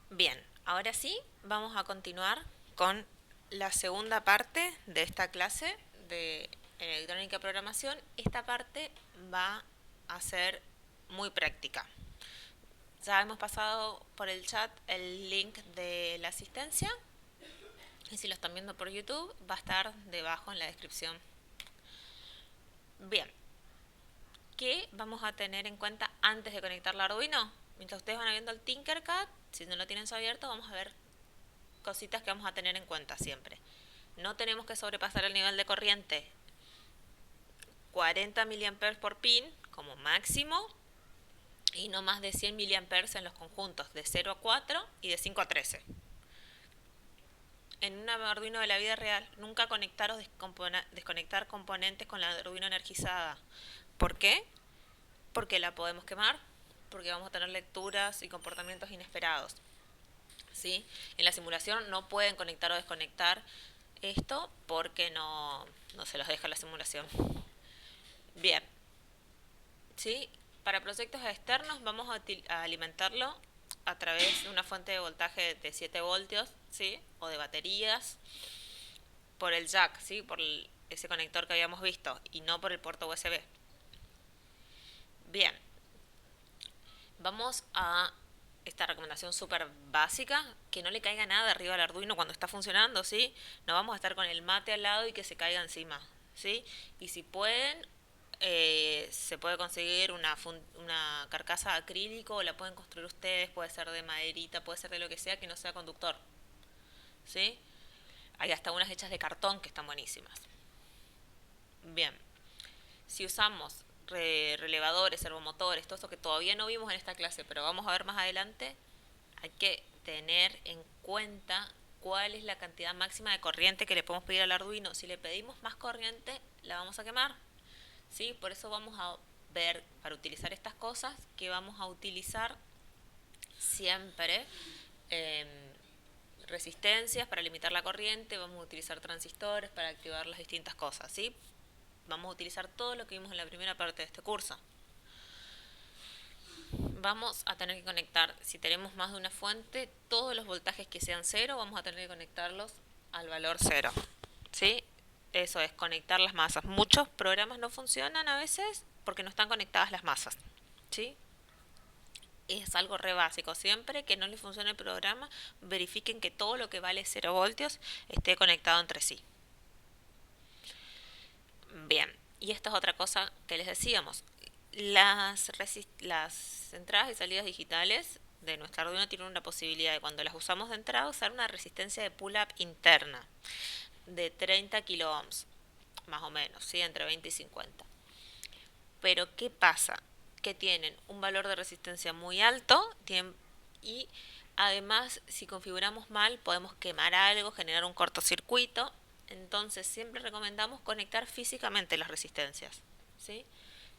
Bien, ahora sí, vamos a continuar con la segunda parte de esta clase de electrónica y programación. Esta parte va a ser muy práctica. Ya hemos pasado por el chat el link de la asistencia y si lo están viendo por YouTube va a estar debajo en la descripción. Bien, ¿qué vamos a tener en cuenta antes de conectar la Arduino? Mientras ustedes van viendo el Tinkercad, si no lo tienen abierto, vamos a ver cositas que vamos a tener en cuenta siempre. No tenemos que sobrepasar el nivel de corriente 40 mA por pin como máximo y no más de 100 mA en los conjuntos de 0 a 4 y de 5 a 13. En un Arduino de la vida real, nunca conectar o desconectar componentes con la Arduino energizada. ¿Por qué? Porque la podemos quemar, porque vamos a tener lecturas y comportamientos inesperados. ¿Sí? En la simulación no pueden conectar o desconectar esto porque no se los deja la simulación. Bien, ¿sí? Para proyectos externos vamos a alimentarlo a través de una fuente de voltaje de 7 voltios, ¿sí? O de baterías por el jack, ¿sí? Por ese conector que habíamos visto y no por el puerto USB. Bien, vamos a esta recomendación súper básica, que no le caiga nada arriba al Arduino cuando está funcionando, ¿sí? No vamos a estar con el mate al lado y que se caiga encima, ¿sí? Y si pueden, se puede conseguir una carcasa de acrílico o la pueden construir ustedes, puede ser de maderita, puede ser de lo que sea que no sea conductor, ¿sí? Hay hasta unas hechas de cartón que están buenísimas. Bien, si usamos relevadores, servomotores, todo eso que todavía no vimos en esta clase, pero vamos a ver más adelante, hay que tener en cuenta cuál es la cantidad máxima de corriente que le podemos pedir al Arduino. Si le pedimos más corriente, la vamos a quemar. ¿Sí? Por eso vamos a ver, para utilizar estas cosas, que vamos a utilizar siempre eh, resistencias para limitar la corriente, vamos a utilizar transistores para activar las distintas cosas. ¿Sí? Vamos a utilizar todo lo que vimos en la primera parte de este curso. Vamos a tener que conectar, si tenemos más de una fuente, todos los voltajes que sean cero, vamos a tener que conectarlos al valor cero. ¿Sí? Eso es conectar las masas. Muchos programas no funcionan a veces porque no están conectadas las masas. ¿Sí? Es algo re básico. Siempre que no les funcione el programa, verifiquen que todo lo que vale cero voltios esté conectado entre sí. Bien, y esta es otra cosa que les decíamos. Las entradas y salidas digitales de nuestro Arduino tienen una posibilidad de cuando las usamos de entrada usar una resistencia de pull-up interna de 30 kilo ohms, más o menos, ¿sí? Entre 20 y 50. Pero ¿qué pasa? Que tienen un valor de resistencia muy alto y además si configuramos mal podemos quemar algo, generar un cortocircuito. Entonces siempre recomendamos conectar físicamente las resistencias. ¿Sí?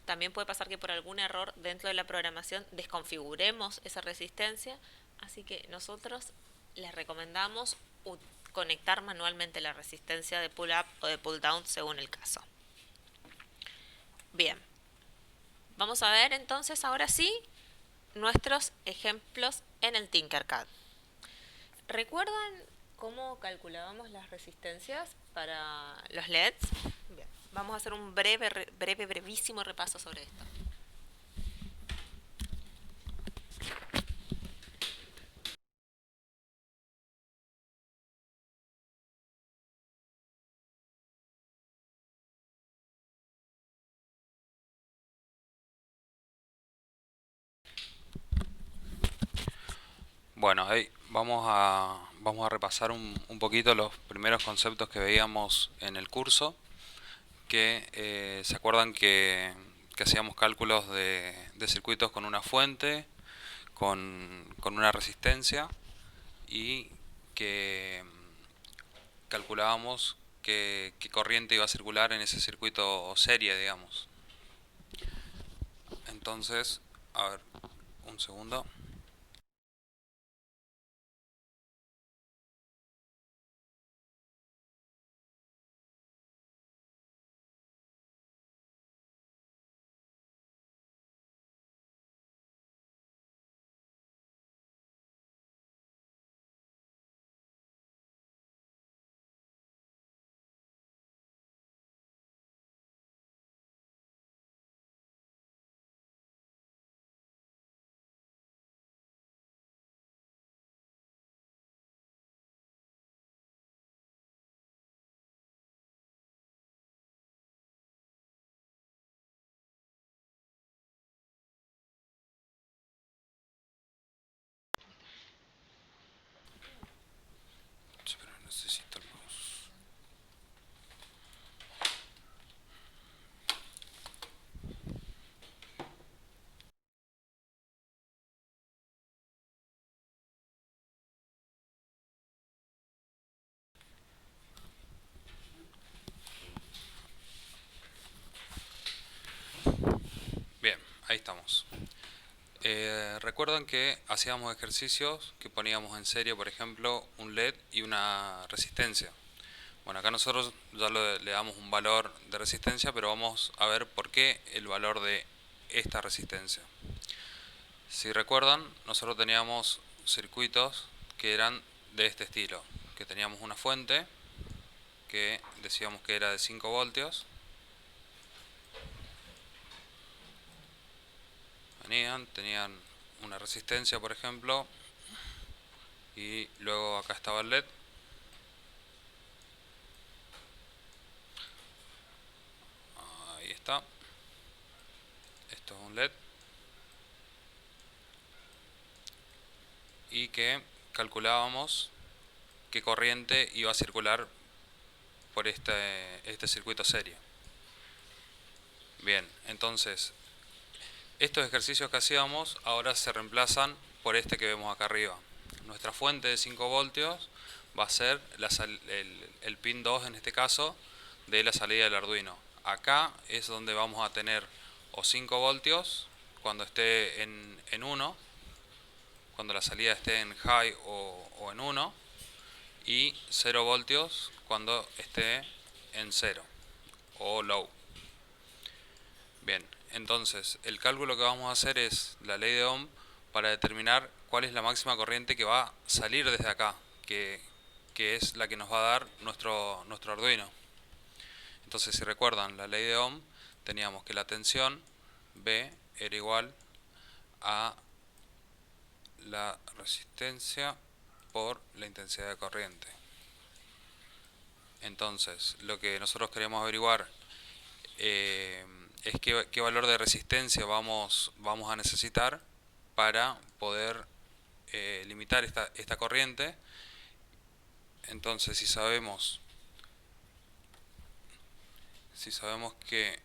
También puede pasar que por algún error dentro de la programación desconfiguremos esa resistencia, así que nosotros les recomendamos conectar manualmente la resistencia de pull up o de pull down según el caso. Bien, vamos a ver entonces ahora sí nuestros ejemplos en el Tinkercad. ¿Recuerdan cómo calculábamos las resistencias para los LEDs? Bien, vamos a hacer un brevísimo repaso sobre esto. Bueno, ahí vamos a repasar un poquito los primeros conceptos que veíamos en el curso, que se acuerdan que hacíamos cálculos de circuitos con una fuente, con una resistencia y que calculábamos qué corriente iba a circular en ese circuito serie, digamos. Entonces, a ver, un segundo. Recuerdan que hacíamos ejercicios que poníamos en serie, por ejemplo, un LED y una resistencia. Bueno, acá nosotros ya le damos un valor de resistencia, pero vamos a ver por qué el valor de esta resistencia. Si recuerdan, nosotros teníamos circuitos que eran de este estilo, que teníamos una fuente que decíamos que era de 5 voltios, tenían una resistencia, por ejemplo, y luego acá estaba el LED. Ahí está. Esto es un LED. Y que calculábamos qué corriente iba a circular por este circuito serie. Bien, entonces estos ejercicios que hacíamos ahora se reemplazan por este que vemos acá arriba. Nuestra fuente de 5 voltios va a ser el pin 2 en este caso de la salida del Arduino. Acá es donde vamos a tener o 5 voltios cuando esté en 1, cuando la salida esté en high o en 1, y 0 voltios cuando esté en 0 o low. Bien, entonces el cálculo que vamos a hacer es la ley de Ohm para determinar cuál es la máxima corriente que va a salir desde acá, que es la que nos va a dar nuestro Arduino. Entonces, si recuerdan la ley de Ohm, teníamos que la tensión B era igual a la resistencia por la intensidad de corriente. Entonces, lo que nosotros queremos averiguar es qué valor de resistencia vamos a necesitar para poder limitar esta corriente. Entonces, si sabemos qué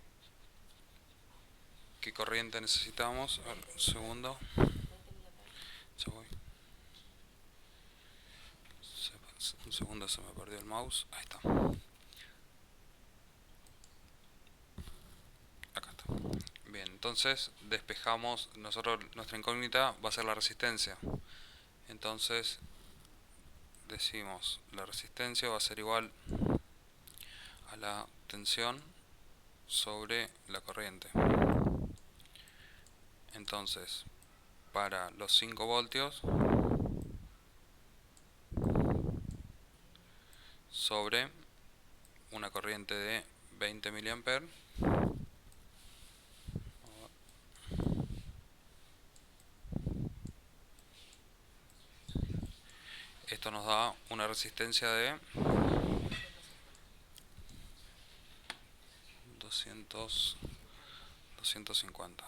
corriente necesitamos, a ver, un segundo, ya voy. Un segundo, se me perdió el mouse. Ahí está. Acá está. Bien, entonces despejamos, nuestra incógnita va a ser la resistencia. Entonces decimos, la resistencia va a ser igual a la tensión sobre la corriente. Entonces, para los 5 voltios sobre una corriente de 20 mA, esto nos da una resistencia de 250.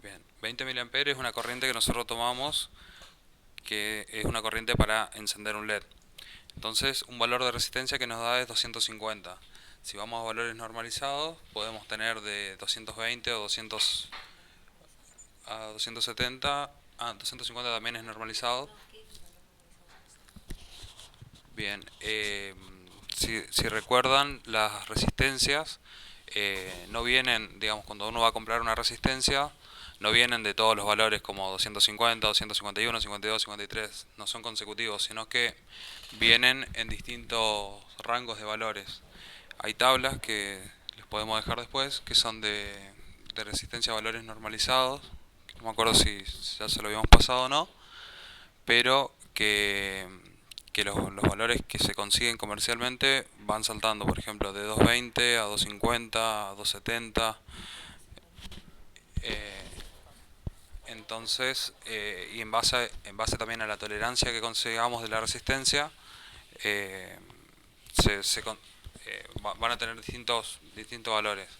Bien, 20 mA es una corriente que nosotros tomamos, que es una corriente para encender un LED. Entonces, un valor de resistencia que nos da es 250. Si vamos a valores normalizados, podemos tener de 220 o 200 a 270. 250 también es normalizado. Bien, si recuerdan, las resistencias no vienen, digamos, cuando uno va a comprar una resistencia, no vienen de todos los valores como 250, 251, 52, 53, no son consecutivos, sino que vienen en distintos rangos de valores. Hay tablas que les podemos dejar después, que son de resistencia a valores normalizados, que no me acuerdo si ya se lo habíamos pasado o no, pero que los valores que se consiguen comercialmente van saltando, por ejemplo, de 220 a 250 a 270. Eh, entonces, y en base también a la tolerancia que consigamos de la resistencia, eh, van a tener distintos valores.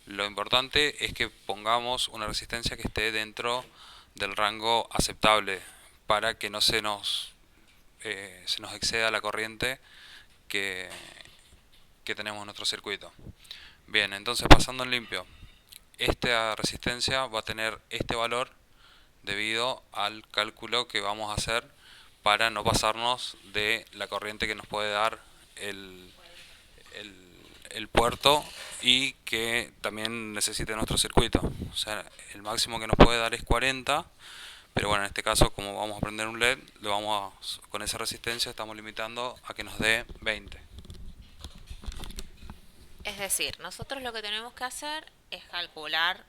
Lo importante es que pongamos una resistencia que esté dentro del rango aceptable para que no se nos exceda la corriente que, que tenemos en nuestro circuito. Bien, entonces pasando en limpio, esta resistencia va a tener este valor debido al cálculo que vamos a hacer para no pasarnos de la corriente que nos puede dar el, el puerto y que también necesite nuestro circuito. O sea, el máximo que nos puede dar es 40, pero bueno, en este caso, como vamos a prender un LED, con esa resistencia estamos limitando a que nos dé 20. Es decir, nosotros lo que tenemos que hacer es calcular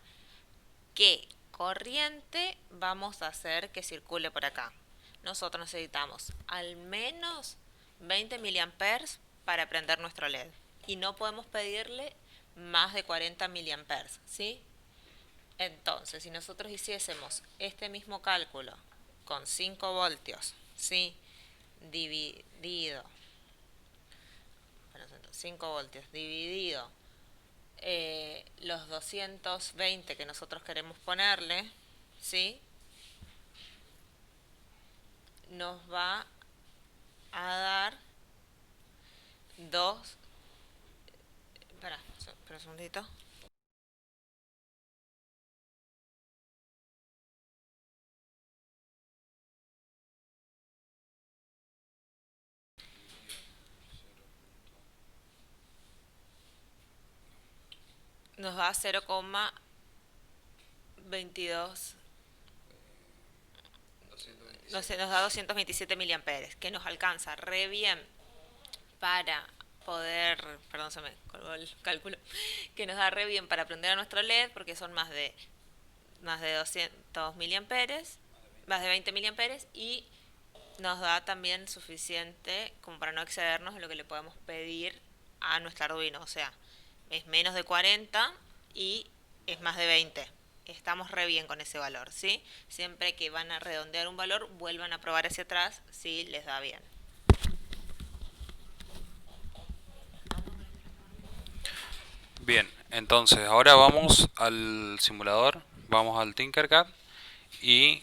qué corriente vamos a hacer que circule por acá. Nosotros necesitamos al menos 20 miliamperes para prender nuestro LED. Y no podemos pedirle más de 40 miliamperes, ¿sí? Entonces, si nosotros hiciésemos este mismo cálculo con 5 voltios, ¿sí? Dividido, bueno, 5 voltios dividido los 220 que nosotros queremos ponerle, ¿sí? Nos va a dar dos... espera un segundito. Nos da 0,22, no sé, nos da 227 miliamperes, que nos alcanza re bien para poder, perdón, se me colgó el cálculo, que nos da re bien para prender a nuestro LED, porque son más de 200 miliamperes, más de 20 miliamperes, y nos da también suficiente como para no excedernos de lo que le podemos pedir a nuestro Arduino. O sea, es menos de 40 y es más de 20. Estamos re bien con ese valor, ¿sí? Siempre que van a redondear un valor, vuelvan a probar hacia atrás si les da bien. Bien, entonces ahora vamos al simulador, vamos al Tinkercad y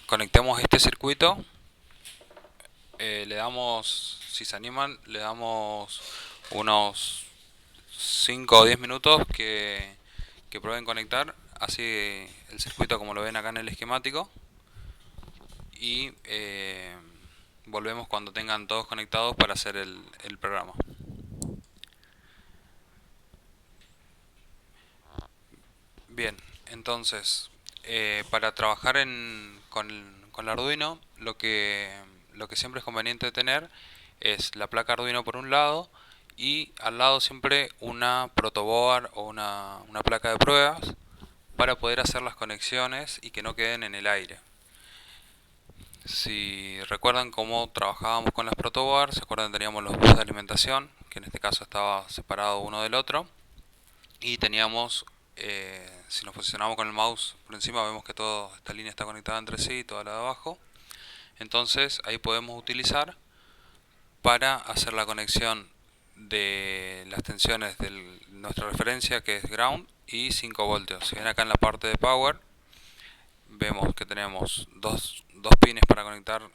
conectemos este circuito. Le damos, si se animan, le damos unos 5 o 10 minutos que prueben conectar así el circuito como lo ven acá en el esquemático y volvemos cuando tengan todos conectados para hacer el programa. Bien, entonces para trabajar con el Arduino lo que siempre es conveniente tener es la placa Arduino por un lado y al lado siempre una protoboard o una placa de pruebas para poder hacer las conexiones y que no queden en el aire. Si recuerdan cómo trabajábamos con las protoboards, se acuerdan que teníamos los buses de alimentación, que en este caso estaba separado uno del otro, y teníamos, si nos posicionamos con el mouse por encima, vemos que toda esta línea está conectada entre sí y toda la de abajo. Entonces ahí podemos utilizar para hacer la conexión de las tensiones de nuestra referencia, que es ground, y 5 voltios. Si ven acá en la parte de power, vemos que tenemos dos pines para conectar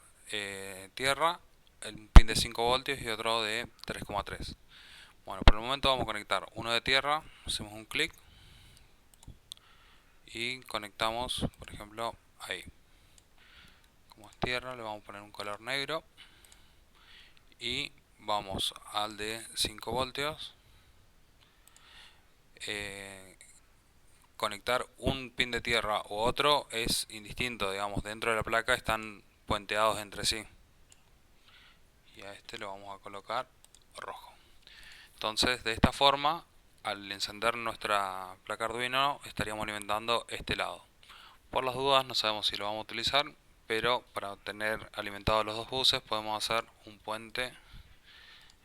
tierra, un pin de 5 voltios y otro de 3,3. Bueno, por el momento vamos a conectar uno de tierra, hacemos un clic y conectamos, por ejemplo, ahí. Como es tierra, le vamos a poner un color negro y vamos al de 5 voltios. Eh, Conectar un pin de tierra u otro es indistinto, digamos, dentro de la placa están puenteados entre sí. Y a este lo vamos a colocar rojo. Entonces, de esta forma, al encender nuestra placa Arduino, estaríamos alimentando este lado. Por las dudas, no sabemos si lo vamos a utilizar, pero para tener alimentados los dos buses, podemos hacer un puente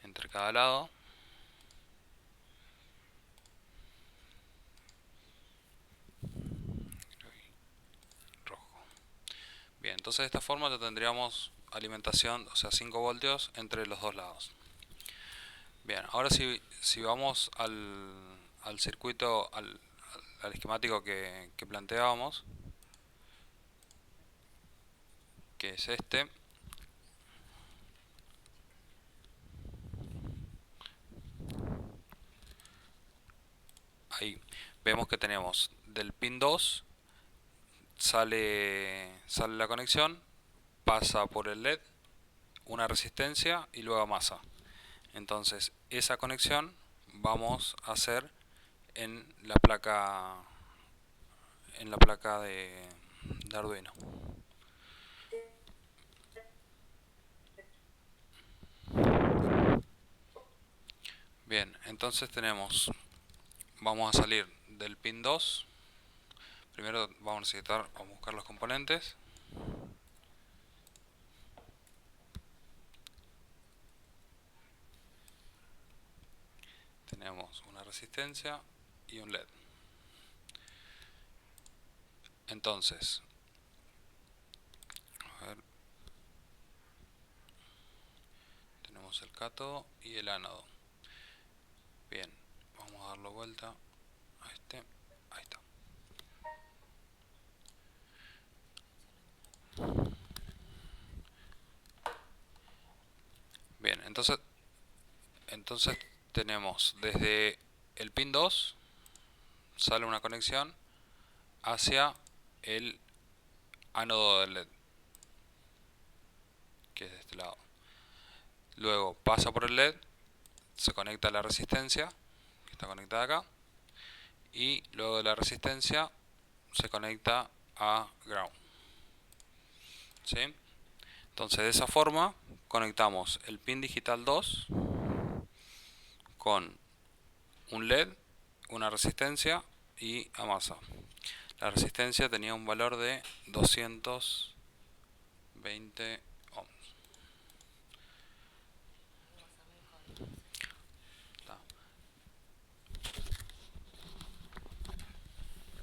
entre cada lado. Rojo. Bien, entonces de esta forma ya tendríamos alimentación, o sea, 5 voltios entre los dos lados. Bien, ahora si vamos al circuito, al esquemático que planteábamos, que es este, ahí vemos que tenemos del pin 2, sale la conexión, pasa por el LED, una resistencia y luego masa. Entonces, esa conexión vamos a hacer en la placa de Arduino. Bien, entonces vamos a salir del pin 2. Primero vamos a buscar los componentes. Tenemos una resistencia y un LED. Entonces, a ver, tenemos el cátodo y el ánodo. Bien, vamos a darlo vuelta a este. Ahí está. Bien, entonces tenemos desde el pin 2 sale una conexión hacia el ánodo del LED, que es de este lado. Luego pasa por el LED, se conecta a la resistencia, que está conectada acá, y luego de la resistencia se conecta a ground. ¿Sí? Entonces de esa forma conectamos el pin digital 2 con un LED, una resistencia y a masa. La resistencia tenía un valor de 220 ohms. Está.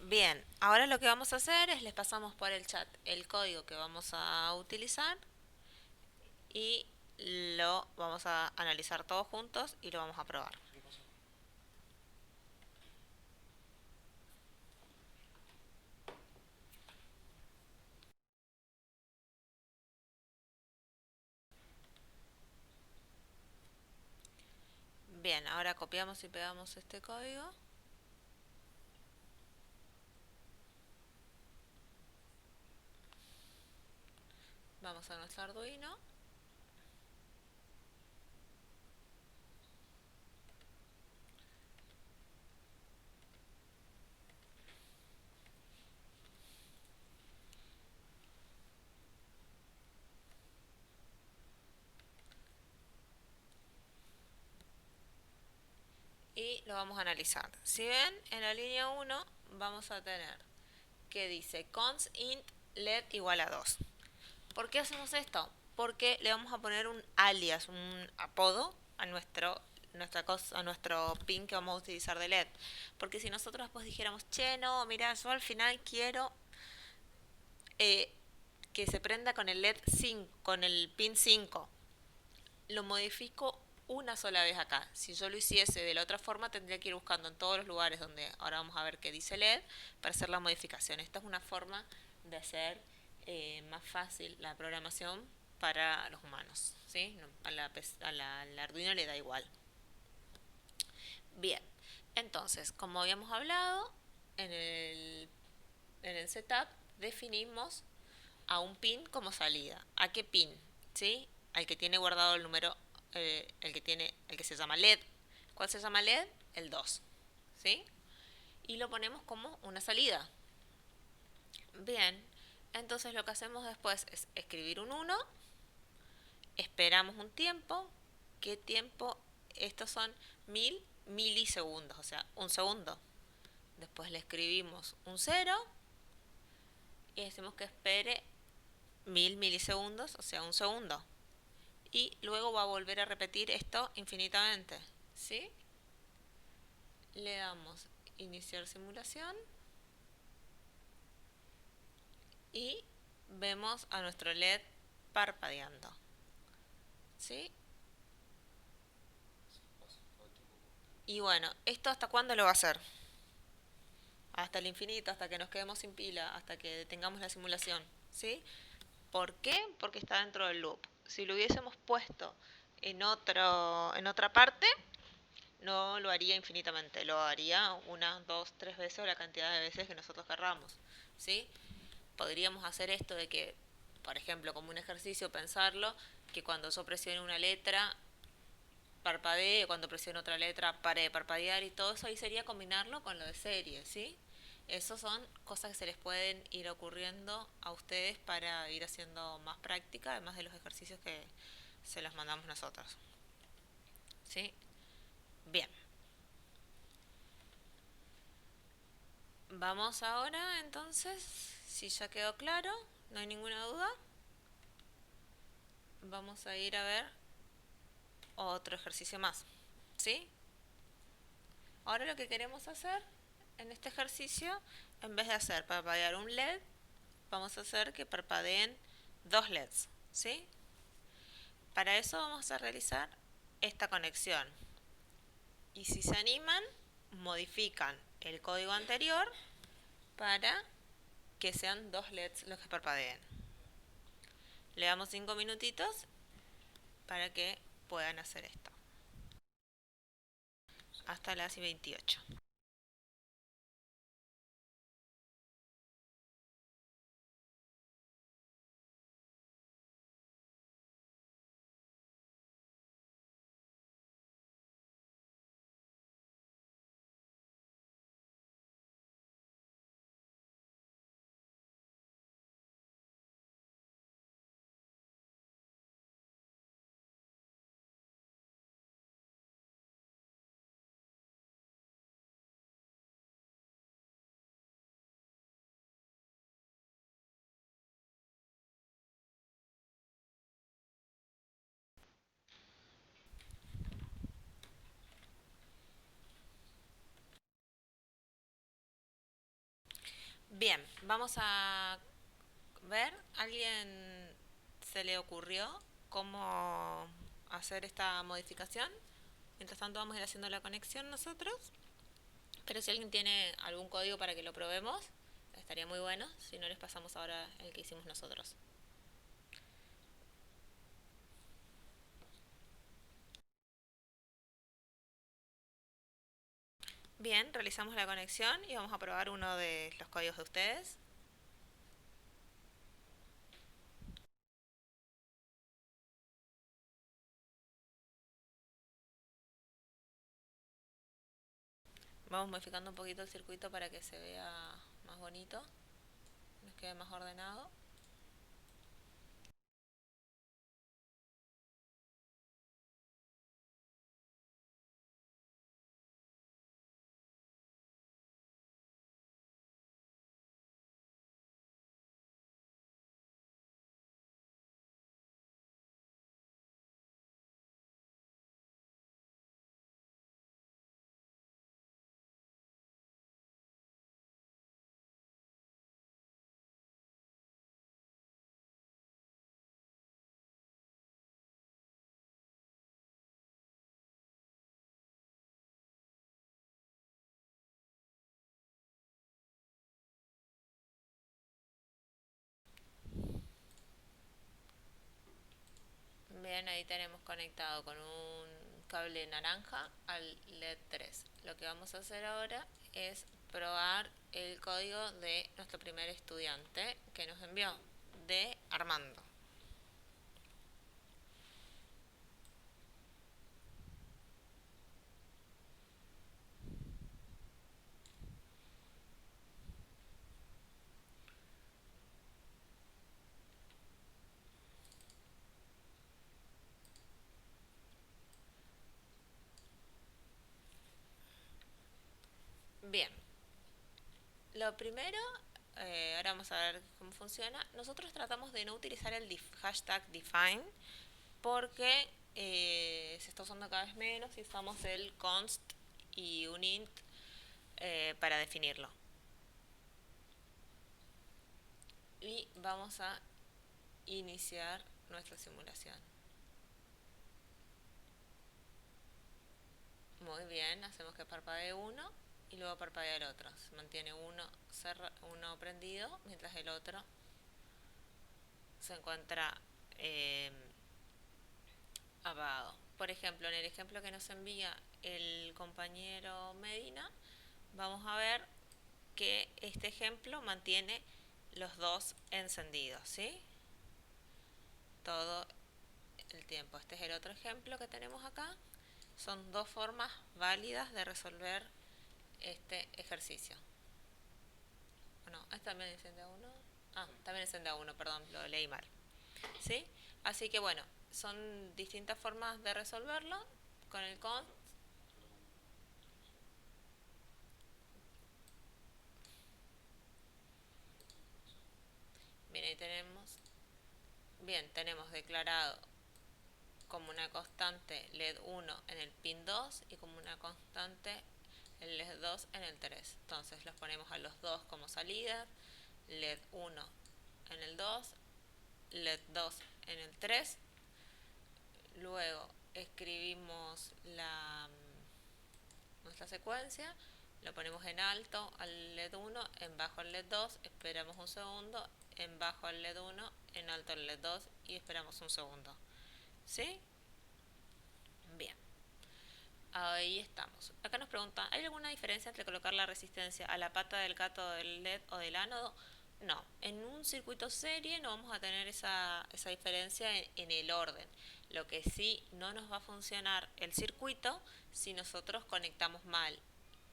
Bien, ahora lo que vamos a hacer es les pasamos por el chat el código que vamos a utilizar y lo vamos a analizar todos juntos y lo vamos a probar. Bien, ahora copiamos y pegamos este código. Vamos a nuestro Arduino. Y lo vamos a analizar. Si ven, en la línea 1 vamos a tener que dice const int led igual a 2. ¿Por qué hacemos esto? Porque le vamos a poner un alias, un apodo a a nuestro pin que vamos a utilizar de LED. Porque si nosotros después dijéramos, che, no, mira, yo al final quiero eh, que se prenda con el LED 5, con el pin 5, lo modifico una sola vez acá. Si yo lo hiciese de la otra forma, tendría que ir buscando en todos los lugares donde ahora vamos a ver que dice LED para hacer la modificación. Esta es una forma de hacer más fácil la programación para los humanos. ¿Sí? Al Arduino le da igual. Bien, entonces, como habíamos hablado, en el setup definimos a un pin como salida. ¿A qué pin? ¿Sí? Al que tiene guardado el número, el que se llama LED. ¿Cuál se llama LED? El 2. ¿Sí? Y lo ponemos como una salida. Bien, entonces lo que hacemos después es escribir un 1, esperamos un tiempo. ¿Qué tiempo? Estos son 1000 milisegundos, o sea, un segundo. Después le escribimos un 0 y decimos que espere 1000 milisegundos, o sea, un segundo. Y luego va a volver a repetir esto infinitamente. ¿Sí? Le damos iniciar simulación y vemos a nuestro LED parpadeando. ¿Sí? Y bueno, ¿esto hasta cuándo lo va a hacer? Hasta el infinito, hasta que nos quedemos sin pila, hasta que detengamos la simulación. ¿Sí? ¿Por qué? Porque está dentro del loop. Si lo hubiésemos puesto en otra parte, no lo haría infinitamente, lo haría una, dos, tres veces o la cantidad de veces que nosotros querramos. ¿Sí? Podríamos hacer esto de que, por ejemplo, como un ejercicio, pensarlo, que cuando yo presione una letra, parpadee, cuando presione otra letra, pare de parpadear y todo eso, ahí sería combinarlo con lo de serie, ¿sí? Esas son cosas que se les pueden ir ocurriendo a ustedes para ir haciendo más práctica, además de los ejercicios que se los mandamos nosotros. ¿Sí? Bien. Vamos ahora entonces, si ya quedó claro, no hay ninguna duda, vamos a ir a ver otro ejercicio más. ¿Sí? Ahora lo que queremos hacer en este ejercicio, en vez de hacer parpadear un LED, vamos a hacer que parpadeen dos LEDs. ¿Sí? Para eso vamos a realizar esta conexión. Y si se animan, modifican el código anterior para que sean dos LEDs los que parpadeen. Le damos 5 minutitos para que puedan hacer esto. Hasta las 28. Bien, vamos a ver. ¿Alguien se le ocurrió cómo hacer esta modificación? Mientras tanto vamos a ir haciendo la conexión nosotros. Pero si alguien tiene algún código para que lo probemos, estaría muy bueno. Si no, les pasamos ahora el que hicimos nosotros. Bien, realizamos la conexión y vamos a probar uno de los códigos de ustedes. Vamos modificando un poquito el circuito para que se vea más bonito, nos quede más ordenado. Bien, ahí tenemos conectado con un cable naranja al LED 3. Lo que vamos a hacer ahora es probar el código de nuestro primer estudiante que nos envió, de Armando. Bien, lo primero, ahora vamos a ver cómo funciona. Nosotros tratamos de no utilizar el hashtag define porque se está usando cada vez menos y usamos el const y un int para definirlo. Y vamos a iniciar nuestra simulación. Muy bien, hacemos que parpadee uno y luego parpadea el otro. Se mantiene uno prendido mientras el otro se encuentra eh, apagado. Por ejemplo, en el ejemplo que nos envía el compañero Medina, vamos a ver que este ejemplo mantiene los dos encendidos, ¿sí? Todo el tiempo. Este es el otro ejemplo que tenemos acá Son dos formas válidas de resolver este ejercicio. No, ¿es también es en de a uno? Ah, también es en de a uno, perdón, lo leí mal. ¿Sí? Así que bueno, son distintas formas de resolverlo con el const. Bien, ahí tenemos. Bien, tenemos declarado como una constante LED 1 en el pin 2 y como una constante el LED 2 en el 3. Entonces los ponemos a los dos como salida, LED 1 en el 2, LED 2 en el 3. Luego escribimos nuestra secuencia, lo ponemos en alto al LED 1, en bajo al LED 2, esperamos un segundo, en bajo al LED 1, en alto al LED 2 y esperamos un segundo. ¿Sí? Bien. Ahí estamos. Acá nos pregunta, ¿hay alguna diferencia entre colocar la resistencia a la pata del cátodo del LED o del ánodo? No, en un circuito serie no vamos a tener esa diferencia en el orden. Lo que sí no nos va a funcionar el circuito si nosotros conectamos mal.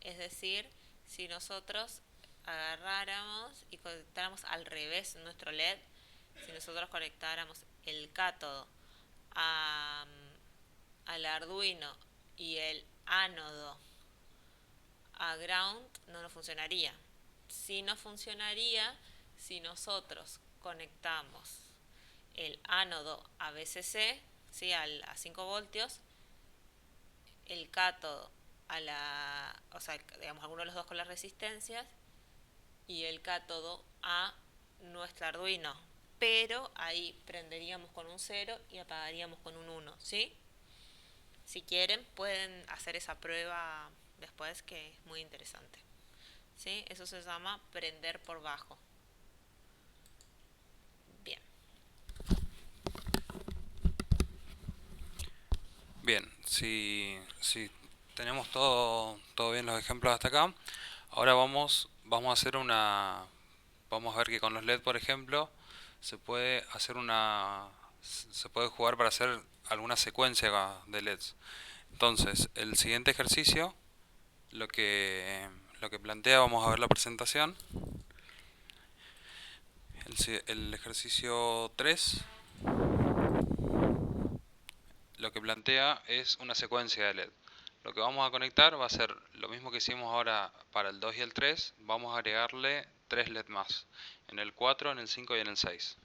Es decir, si nosotros agarráramos y conectáramos al revés nuestro LED, si nosotros conectáramos el cátodo a, al Arduino y el ánodo a ground, no nos funcionaría. Sí nos funcionaría si nosotros conectamos el ánodo a VCC, ¿sí? A 5 voltios, el cátodo a la, o sea, digamos, alguno de los dos con las resistencias y el cátodo a nuestro Arduino. Pero ahí prenderíamos con un 0 y apagaríamos con un 1, ¿sí? Si quieren, pueden hacer esa prueba después, que es muy interesante. ¿Sí? Eso se llama prender por bajo. Bien. Bien, si tenemos todo bien los ejemplos hasta acá, ahora vamos a hacer vamos a ver que con los LED, por ejemplo, se puede hacer se puede jugar para hacer alguna secuencia de LEDs. Entonces, el siguiente ejercicio, lo que plantea, vamos a ver la presentación. El ejercicio 3 lo que plantea es una secuencia de LED. Lo que vamos a conectar va a ser lo mismo que hicimos ahora para el 2 y el 3. Vamos a agregarle 3 LED más. En el 4, en el 5 y en el 6.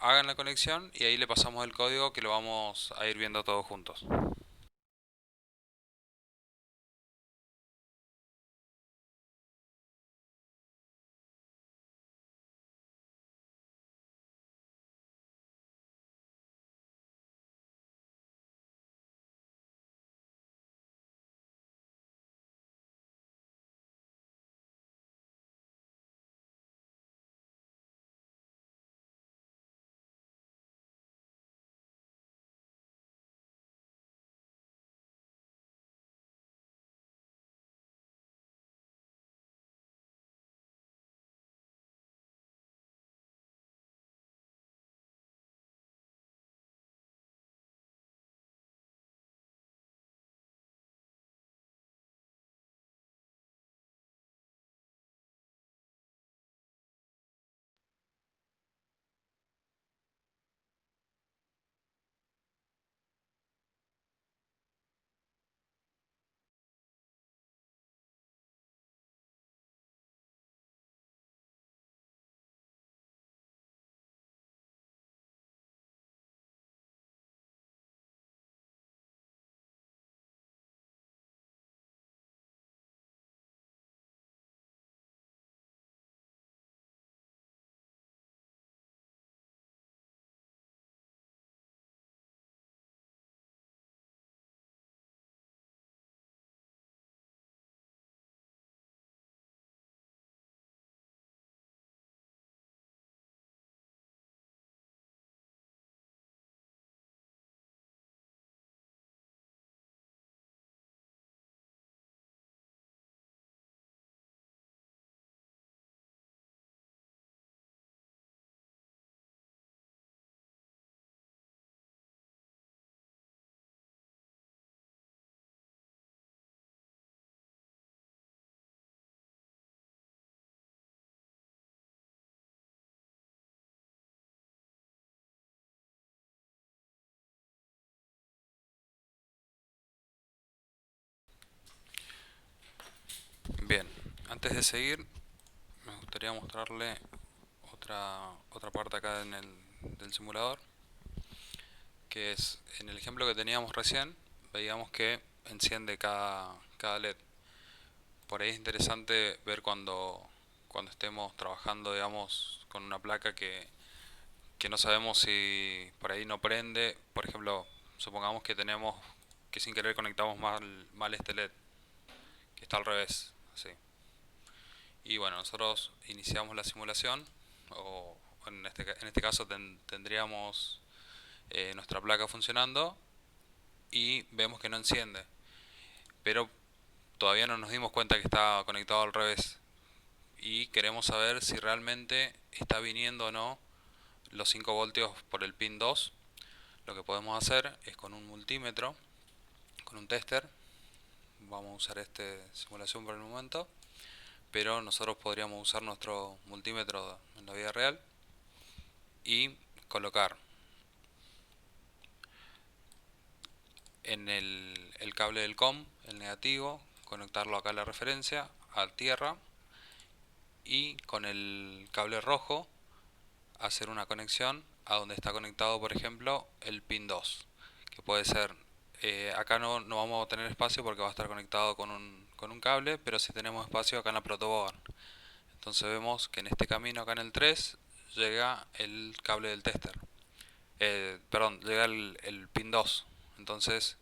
Hagan la conexión y ahí le pasamos el código que lo vamos a ir viendo todos juntos. Antes de seguir, me gustaría mostrarle otra parte acá del simulador, que es en el ejemplo que teníamos recién, veíamos que enciende cada LED. Por ahí es interesante ver cuando estemos trabajando, digamos, con una placa que no sabemos si por ahí no prende. Por ejemplo, supongamos que sin querer conectamos mal este LED, que está al revés, así. Y bueno, nosotros iniciamos la simulación, o en este caso tendríamos nuestra placa funcionando y vemos que no enciende, pero todavía no nos dimos cuenta que está conectado al revés y queremos saber si realmente está viniendo o no los 5 voltios por el pin 2. Lo que podemos hacer es con un multímetro, con un tester, vamos a usar esta simulación por el momento, pero nosotros podríamos usar nuestro multímetro en la vida real y colocar en el cable del COM, el negativo, conectarlo acá a la referencia, a tierra, y con el cable rojo hacer una conexión a donde está conectado, por ejemplo, el pin 2, que puede ser, acá no vamos a tener espacio porque va a estar conectado con un cable, pero sí tenemos espacio acá en la protoboard. Entonces vemos que en este camino, acá en el 3, llega el cable del tester. Perdón, llega el pin 2. Entonces,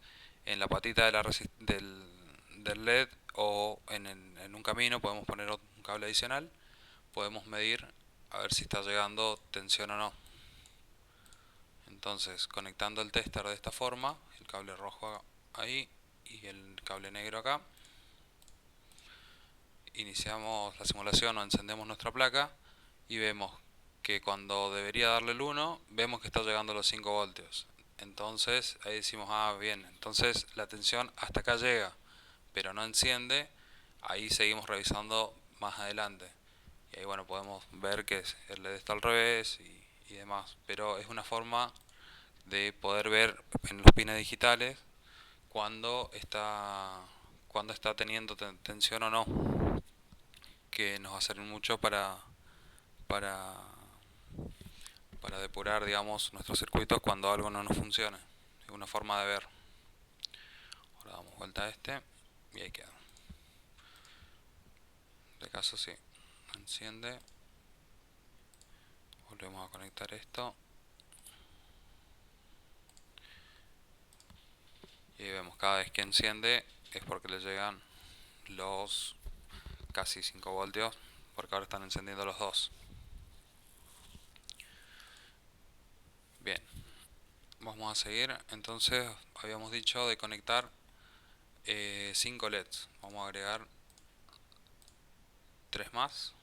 en la patita del LED o en un camino podemos poner un cable adicional. Podemos medir a ver si está llegando tensión o no. Entonces, conectando el tester de esta forma, el cable rojo ahí y el cable negro acá, iniciamos la simulación o encendemos nuestra placa y vemos que cuando debería darle el 1, vemos que está llegando a los 5 voltios. Entonces ahí decimos, ah, bien, entonces la tensión hasta acá llega, pero no enciende. Ahí seguimos revisando más adelante. Y ahí bueno, podemos ver que el LED está al revés y demás. Pero es una forma de poder ver en los pines digitales cuando cuando está teniendo tensión o no, que nos va a servir mucho para, para depurar, digamos, nuestros circuitos cuando algo no nos funcione. Es una forma de ver. Ahora damos vuelta a este y ahí queda. De caso sí, enciende. Volvemos a conectar esto. Y ahí vemos, cada vez que enciende es porque le llegan los casi 5 voltios, porque ahora están encendiendo los dos. Bien, vamos a seguir. Entonces habíamos dicho de conectar 5 LEDs. Vamos a agregar 3 más.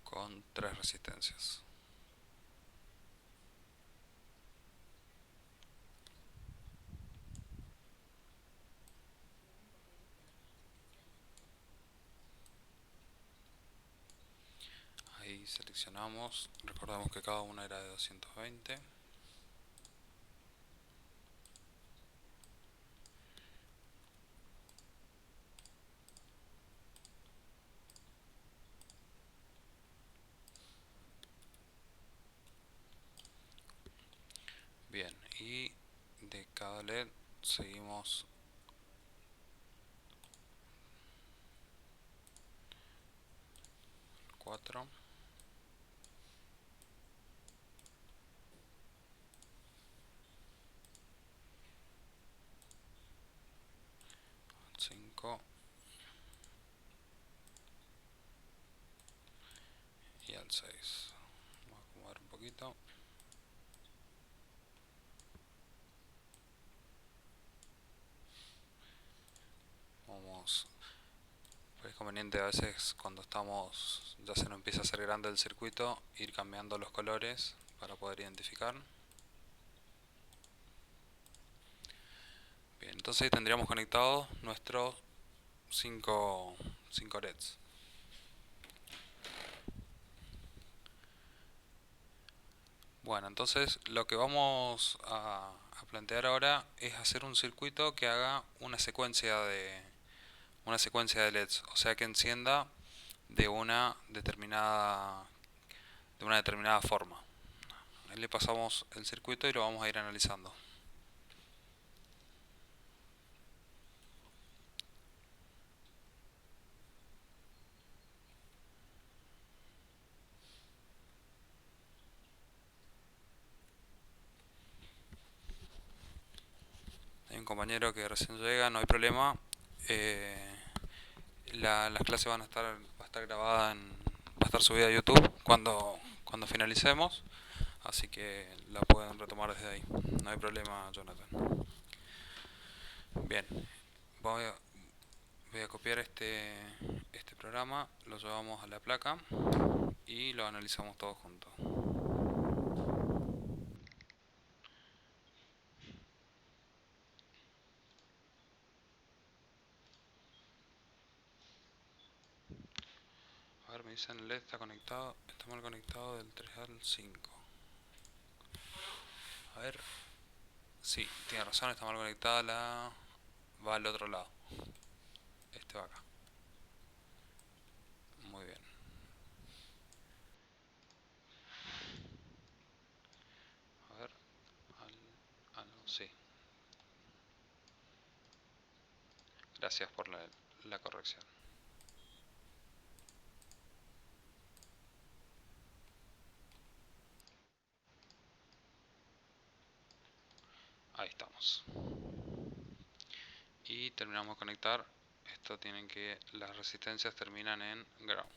Con 3 resistencias. Ahí seleccionamos, recordamos que cada una era de 220. Bien, y de cada LED seguimos 4, 5 y al 6. Vamos a acomodar un poquito. Vamos, es conveniente a veces cuando ya se nos empieza a hacer grande el circuito, ir cambiando los colores para poder identificar. Bien, entonces ahí tendríamos conectados nuestros 5 5 LEDs. Bueno, entonces lo que vamos a plantear ahora es hacer un circuito que haga una secuencia de LEDs, o sea que encienda de de una determinada forma. Ahí le pasamos el circuito y lo vamos a ir analizando. Hay un compañero que recién llega, no hay problema. Eh, las clases va a estar grabada va a estar subida a YouTube cuando finalicemos, así que la pueden retomar desde ahí. No hay problema, Jonathan. Bien, voy a, voy a copiar este programa, lo llevamos a la placa y lo analizamos todos juntos. A ver, me dicen el LED está mal conectado del 3 al 5. A ver, sí, tiene razón, está mal conectada va al otro lado. Este va acá. Muy bien. A ver, no, sí. Gracias por la corrección. Ahí estamos. Y terminamos de conectar. Esto tienen que las resistencias terminan en ground.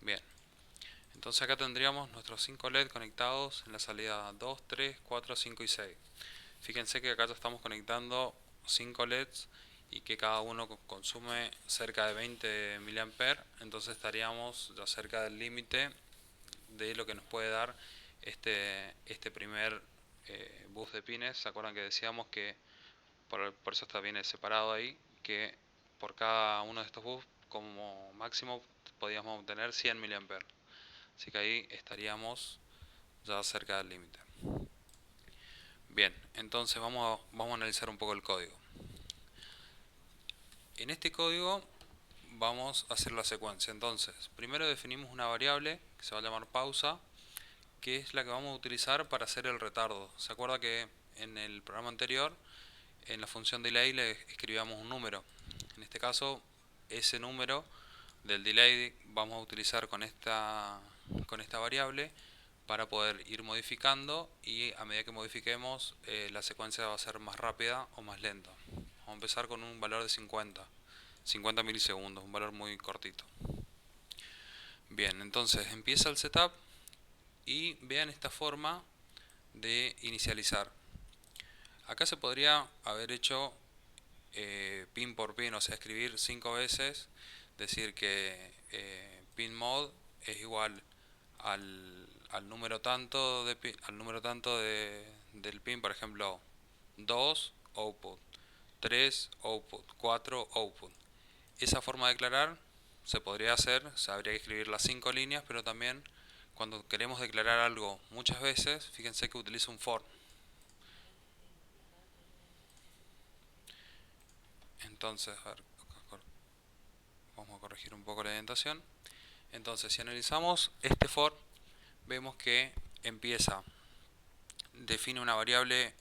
Bien. Entonces acá tendríamos nuestros 5 LED conectados en la salida 2, 3, 4, 5 y 6. Fíjense que acá ya estamos conectando 5 LEDs y que cada uno consume cerca de 20 mA, entonces estaríamos ya cerca del límite de lo que nos puede dar este primer bus de pines. ¿Se acuerdan que decíamos que por eso está bien separado ahí, que por cada uno de estos bus como máximo podíamos obtener 100 mA? Así que ahí estaríamos ya cerca del límite. Bien, entonces vamos a analizar un poco el código. En este código vamos a hacer la secuencia. Entonces, primero definimos una variable que se va a llamar pausa, que es la que vamos a utilizar para hacer el retardo. ¿Se acuerda que en el programa anterior, en la función delay le escribíamos un número? En este caso, ese número del delay vamos a utilizar con esta variable para poder ir modificando, y a medida que modifiquemos la secuencia va a ser más rápida o más lenta. Vamos a empezar con un valor de 50 milisegundos, un valor muy cortito. Bien, entonces empieza el setup y vean esta forma de inicializar. Acá se podría haber hecho pin por pin, o sea, escribir 5 veces, decir que pin mod es igual al número tanto del pin, por ejemplo, 2 output, 3 output, 4 output. Esa forma de declarar se podría hacer, se habría que escribir las 5 líneas, pero también cuando queremos declarar algo muchas veces, fíjense que utiliza un for. Entonces, a ver, vamos a corregir un poco la indentación. Entonces, si analizamos este for, vemos que empieza, define una variable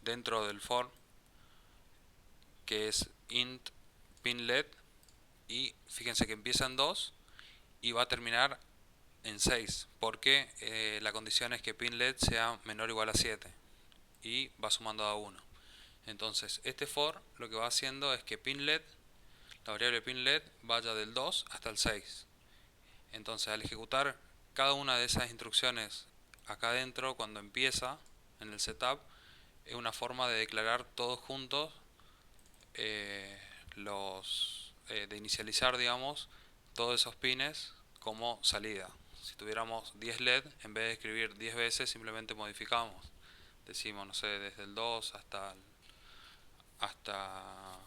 dentro del for que es int pinLED, y fíjense que empieza en 2 y va a terminar en 6 porque la condición es que pinLED sea menor o igual a 7 y va sumando a 1. Entonces este for lo que va haciendo es que pinLED, la variable pinLED, vaya del 2 hasta el 6. Entonces al ejecutar cada una de esas instrucciones acá adentro, cuando empieza en el setup, es una forma de declarar todos juntos de inicializar, digamos, todos esos pines como salida. Si tuviéramos 10 LED, en vez de escribir 10 veces, simplemente modificamos. Decimos, no sé, desde el 2 hasta, hasta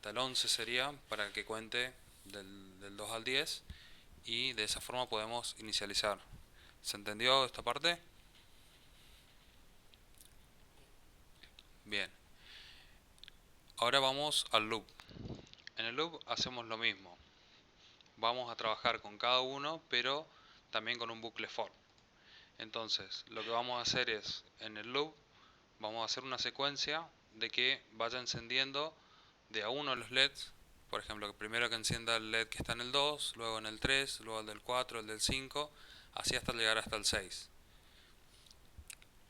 el 11 sería, para que cuente del 2 al 10, y de esa forma podemos inicializar. ¿Se entendió esta parte? Bien. Ahora vamos al loop. En el loop hacemos lo mismo. Vamos a trabajar con cada uno, pero también con un bucle for. Entonces, lo que vamos a hacer es, en el loop, vamos a hacer una secuencia de que vaya encendiendo de a uno los LEDs. Por ejemplo, que primero que encienda el LED que está en el 2, luego en el 3, luego el del 4, el del 5, así hasta llegar hasta el 6.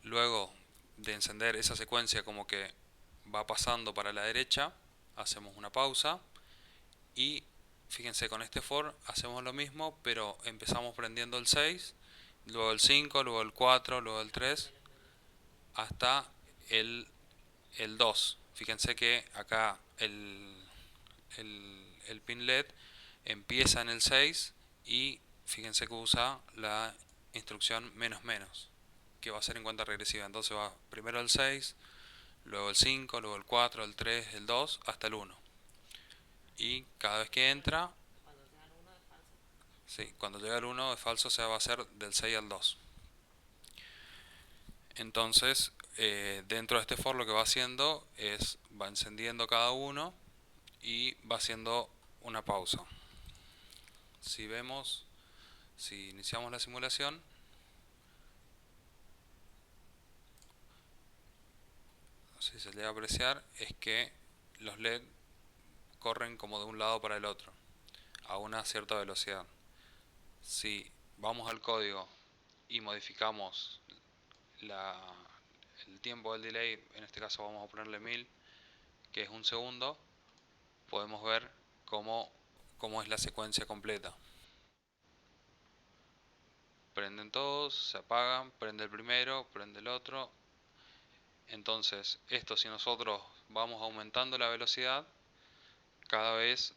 Luego de encender esa secuencia como que va pasando para la derecha, hacemos una pausa y fíjense, con este for hacemos lo mismo, pero empezamos prendiendo el 6, luego el 5, luego el 4, luego el 3, hasta el, el 2. Fíjense que acá el pin LED empieza en el 6 y fíjense que usa la instrucción menos menos, que va a ser en cuenta regresiva. Entonces va primero el 6, luego el 5, luego el 4, el 3, el 2, hasta el 1. Y cada vez que entra, sí, cuando llega el 1 es falso, o sea, va a ser del 6 al 2. Entonces, dentro de este for lo que va haciendo es, va encendiendo cada uno y va haciendo una pausa. Si vemos, si iniciamos la simulación, si se llega a apreciar, es que los LED corren como de un lado para el otro, a una cierta velocidad. Si vamos al código y modificamos la, el tiempo del delay, en este caso vamos a ponerle 1000, que es un segundo, podemos ver cómo es la secuencia completa. Prenden todos, se apagan, prende el primero, prende el otro. Entonces, esto, si nosotros vamos aumentando la velocidad, cada vez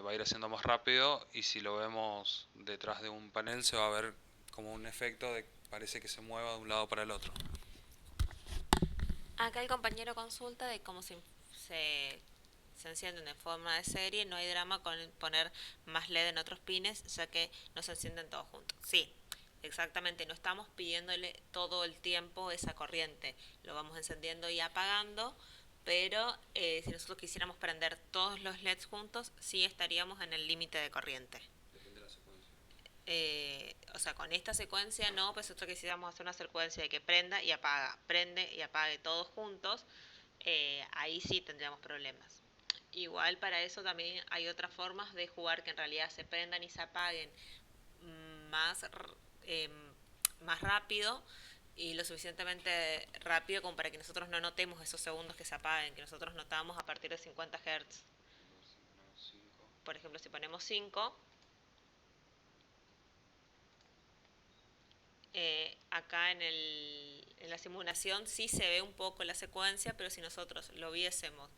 va a ir haciendo más rápido, y si lo vemos detrás de un panel se va a ver como un efecto de que parece que se mueva de un lado para el otro. Acá el compañero consulta de cómo se, se encienden de forma de serie. No hay drama con poner más LED en otros pines, ya que no se encienden todos juntos. Sí, exactamente. No estamos pidiéndole todo el tiempo esa corriente. Lo vamos encendiendo y apagando. Pero si nosotros quisiéramos prender todos los LEDs juntos, sí estaríamos en el límite de corriente. O sea, con esta secuencia no, pues nosotros quisiéramos hacer una secuencia de que prenda y apaga, prende y apague todos juntos, ahí sí tendríamos problemas. Igual para eso también hay otras formas de jugar que en realidad se prendan y se apaguen más, eh, más rápido y lo suficientemente rápido como para que nosotros no notemos esos segundos que se apaguen, que nosotros notamos a partir de 50 Hz. Por ejemplo, si ponemos 5, acá en la simulación sí se ve un poco la secuencia, pero si nosotros lo viésemos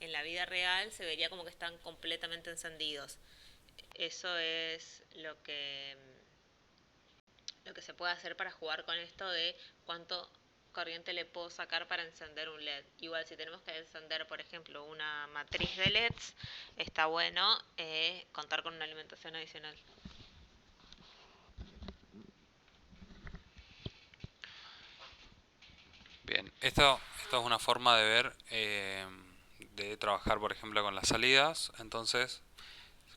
en la vida real, se vería como que están completamente encendidos. Eso es lo que se puede hacer para jugar con esto de cuánto corriente le puedo sacar para encender un LED. Igual si tenemos que encender, por ejemplo, una matriz de LEDs, está bueno contar con una alimentación adicional. Bien, esto es una forma de ver, de trabajar, por ejemplo, con las salidas. Entonces,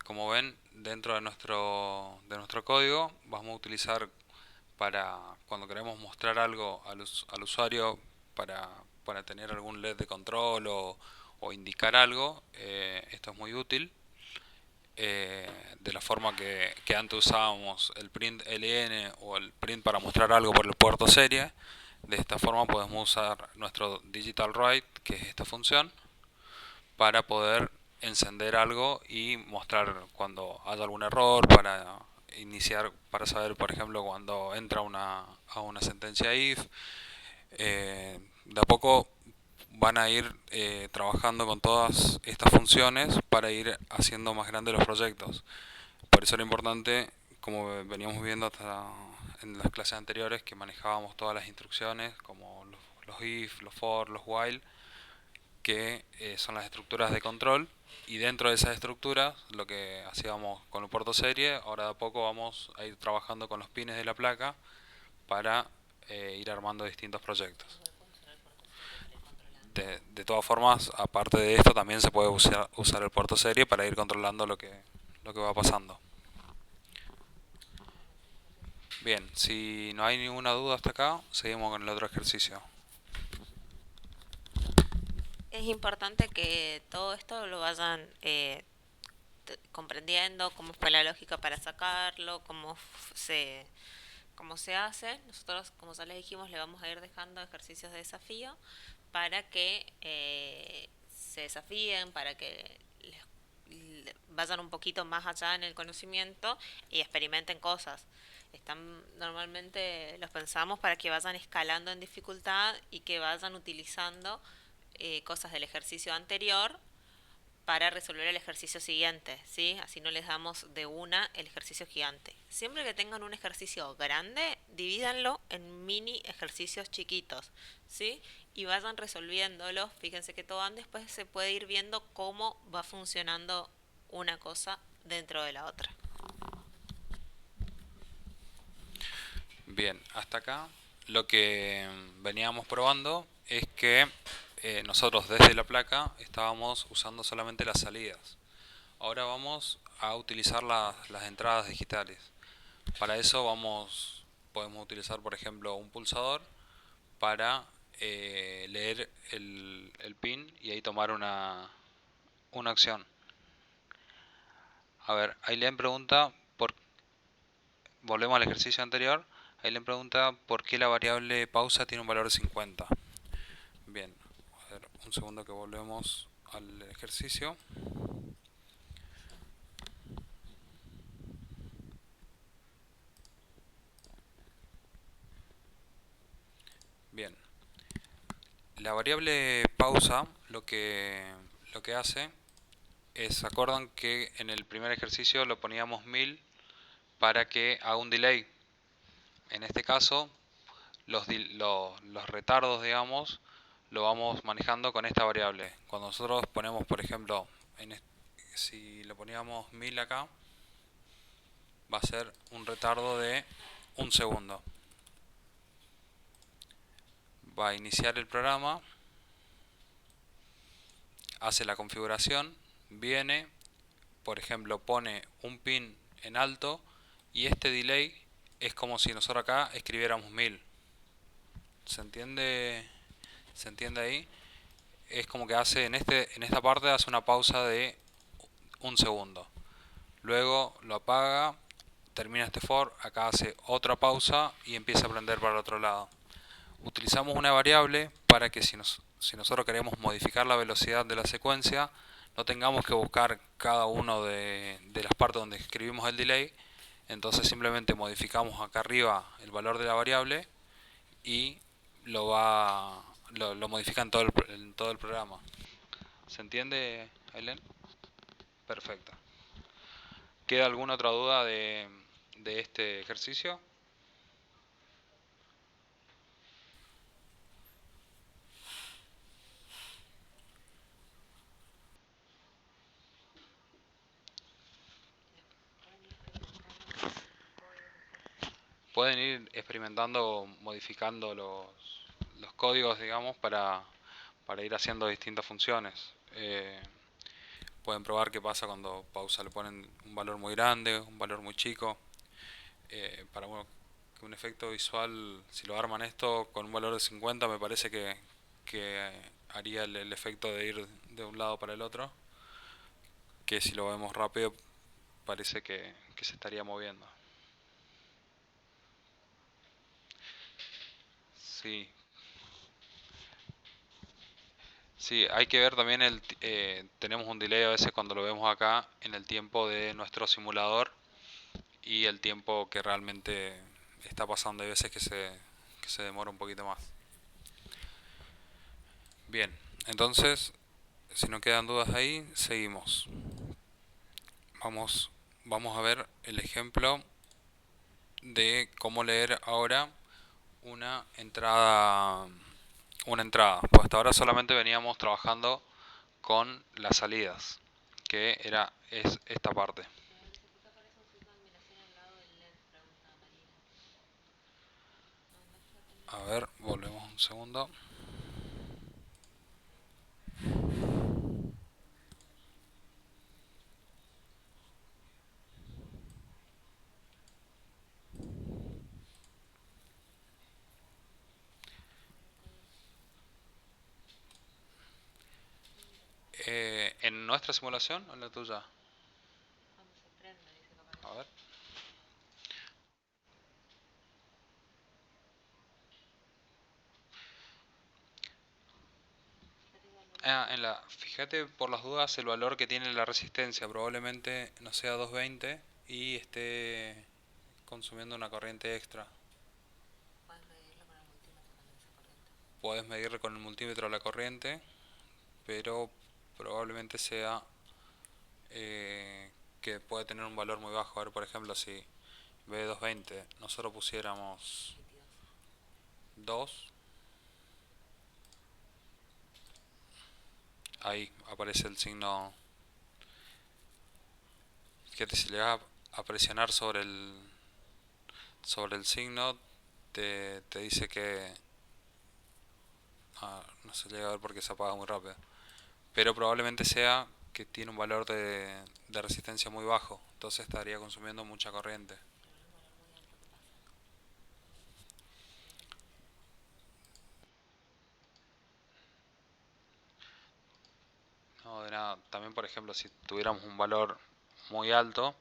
como ven, dentro de nuestro código vamos a utilizar, para cuando queremos mostrar algo al usuario, para, para tener algún LED de control o indicar algo, esto es muy útil. De la forma que antes usábamos el print LN o el print para mostrar algo por el puerto serie. De esta forma podemos usar nuestro digital write, que es esta función, para poder encender algo y mostrar cuando haya algún error, para iniciar, para saber, por ejemplo, cuando entra a una sentencia if. De a poco van a ir trabajando con todas estas funciones para ir haciendo más grandes los proyectos. Por eso era importante, como veníamos viendo hasta en las clases anteriores, que manejábamos todas las instrucciones, como los if, los for, los while, que son las estructuras de control. Y dentro de esas estructuras, lo que hacíamos con el puerto serie, ahora de a poco vamos a ir trabajando con los pines de la placa para ir armando distintos proyectos. De todas formas, aparte de esto, también se puede usar el puerto serie para ir controlando lo que va pasando. Bien, si no hay ninguna duda hasta acá, seguimos con el otro ejercicio. Es importante que todo esto lo vayan comprendiendo, cómo fue la lógica para sacarlo, cómo se hace. Nosotros, como ya les dijimos, le vamos a ir dejando ejercicios de desafío para que se desafíen, para que vayan un poquito más allá en el conocimiento y experimenten cosas. Normalmente los pensamos para que vayan escalando en dificultad y que vayan utilizando cosas del ejercicio anterior para resolver el ejercicio siguiente, ¿sí? Así no les damos de una el ejercicio gigante. Siempre que tengan un ejercicio grande, divídanlo en mini ejercicios chiquitos, ¿sí? Y vayan resolviéndolos. Fíjense que todo después se puede ir viendo cómo va funcionando una cosa dentro de la otra. Bien, hasta acá lo que veníamos probando es que nosotros desde la placa estábamos usando solamente las salidas. Ahora vamos a utilizar las entradas digitales. Para eso podemos utilizar por ejemplo un pulsador para leer el pin y ahí tomar una acción. A ver, Aileen pregunta, volvemos al ejercicio anterior, Aileen pregunta por qué la variable pausa tiene un valor de 50. Bien, a ver, un segundo que volvemos al ejercicio. Bien, la variable pausa lo que hace es, ¿se acuerdan que en el primer ejercicio lo poníamos 1000 para que haga un delay? En este caso, los retardos, digamos, lo vamos manejando con esta variable. Cuando nosotros ponemos, por ejemplo, si lo poníamos 1000 acá, va a ser un retardo de un segundo. Va a iniciar el programa, hace la configuración, viene, por ejemplo, pone un pin en alto y este delay es como si nosotros acá escribiéramos 1000. ¿Se entiende? ¿Se entiende ahí? Es como que hace en esta parte hace una pausa de un segundo. Luego lo apaga, termina este for, acá hace otra pausa y empieza a prender para el otro lado. Utilizamos una variable para que si nosotros queremos modificar la velocidad de la secuencia, no tengamos que buscar cada uno de las partes donde escribimos el delay. Entonces simplemente modificamos acá arriba el valor de la variable y lo modifica en todo el programa. ¿Se entiende, Aileen? Perfecto. ¿Queda alguna otra duda de este ejercicio? Pueden ir experimentando, modificando los códigos, digamos, para ir haciendo distintas funciones. Pueden probar qué pasa cuando pausa le ponen un valor muy grande, un valor muy chico. Para que un efecto visual, si lo arman esto con un valor de 50, me parece que haría el efecto de ir de un lado para el otro. Que si lo vemos rápido, parece que se estaría moviendo. Sí, sí, hay que ver también tenemos un delay a veces cuando lo vemos acá en el tiempo de nuestro simulador y el tiempo que realmente está pasando. Hay veces que se demora un poquito más. Bien. Entonces, si no quedan dudas ahí, seguimos. Vamos, vamos a ver el ejemplo de cómo leer ahora una entrada, una entrada. Pues hasta ahora solamente veníamos trabajando con las salidas, que es esta parte. ¿Por qué aparece un signo de admiración al lado del LED? Pregunta Marina. No, fíjate en A el... ver, volvemos un segundo. ¿En nuestra simulación o en la tuya? Cuando se prende, dice que A aparece. ver. Fíjate igual el Ah, LED. fíjate por las dudas el valor que tiene la resistencia. Probablemente no sea 220 y esté consumiendo una corriente extra. Puedes medirlo con el multímetro también esa corriente. Puedes medirle con el multímetro la corriente, pero probablemente sea que puede tener un valor muy bajo. A ver, por ejemplo, si en vez de 220 nosotros pusiéramos 22. 2, ahí aparece el signo. Fíjate, si le das a presionar sobre el signo, te dice que no se llega a ver porque se apaga muy rápido. Pero probablemente sea que tiene un valor de resistencia muy bajo. Entonces estaría consumiendo mucha corriente. Pero en un valor muy alto, ¿qué pasa? ¿Qué resistencia? No, de nada. También, por ejemplo, si tuviéramos un valor muy alto,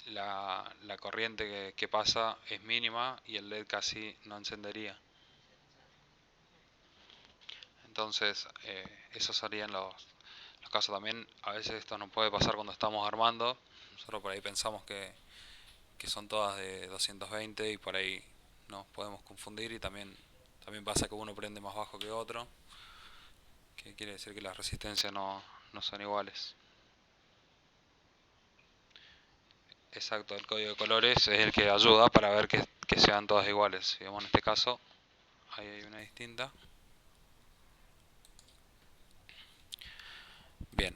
la corriente que pasa es mínima y el LED casi no encendería. No se va a encender. Ujú. Entonces, esos serían los casos. También a veces esto nos puede pasar cuando estamos armando. Nosotros por ahí pensamos que son todas de 220 y por ahí nos podemos confundir y también pasa que uno prende más bajo que otro, que quiere decir que las resistencias no son iguales. Exacto, el código de colores es el que ayuda para ver que sean todas iguales. Digamos, en este caso, ahí hay una distinta. Bien,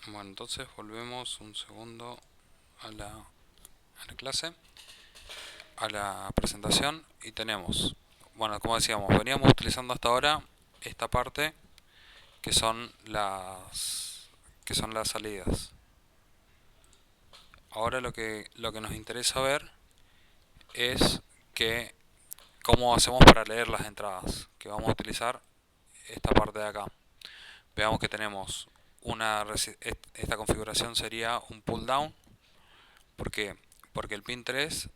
bueno, entonces volvemos un segundo a la clase, a la presentación y tenemos, bueno, como decíamos, veníamos utilizando hasta ahora esta parte que son las salidas. Ahora lo que nos interesa ver es que cómo hacemos para leer las entradas, que vamos a utilizar esta parte de acá. Veamos que tenemos esta configuración sería un pull down. ¿Por qué? Porque el pin 3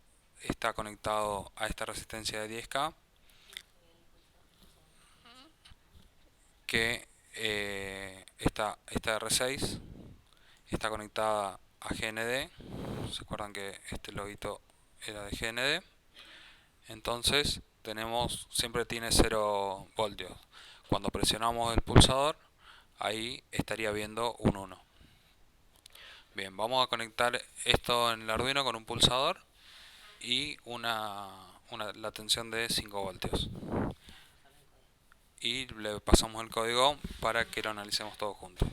está conectado a esta resistencia de 10K ¿Cómo se ve el pulsador? Un segundo. que esta R6 está conectada a GND. ¿Se acuerdan que este loguito era de GND? Entonces siempre tiene 0 voltios. Cuando presionamos el pulsador, ahí estaría viendo un 1. Bien, vamos a conectar esto en el Arduino con un pulsador y la tensión de 5 voltios. Dale, pasame el código. Y le pasamos el código para que lo analicemos todo junto.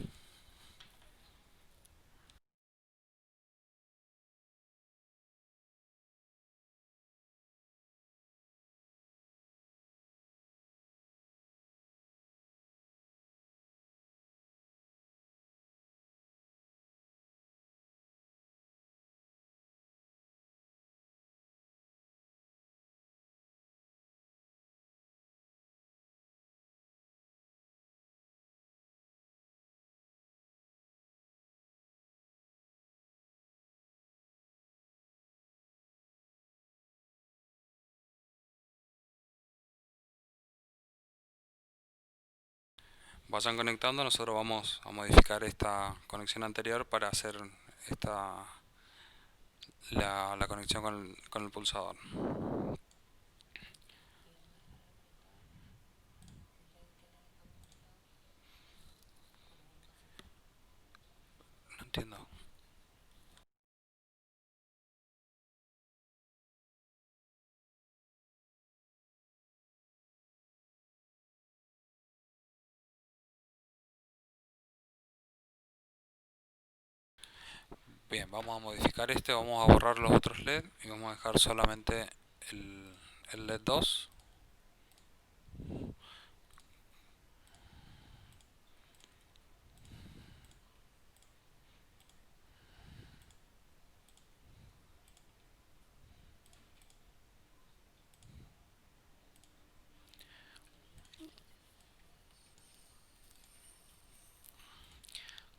vayan conectando, nosotros vamos a modificar esta conexión anterior para hacer esta la conexión con el pulsador. No entiendo. Bien, vamos a modificar este, vamos a borrar los otros LED y vamos a dejar solamente el LED 2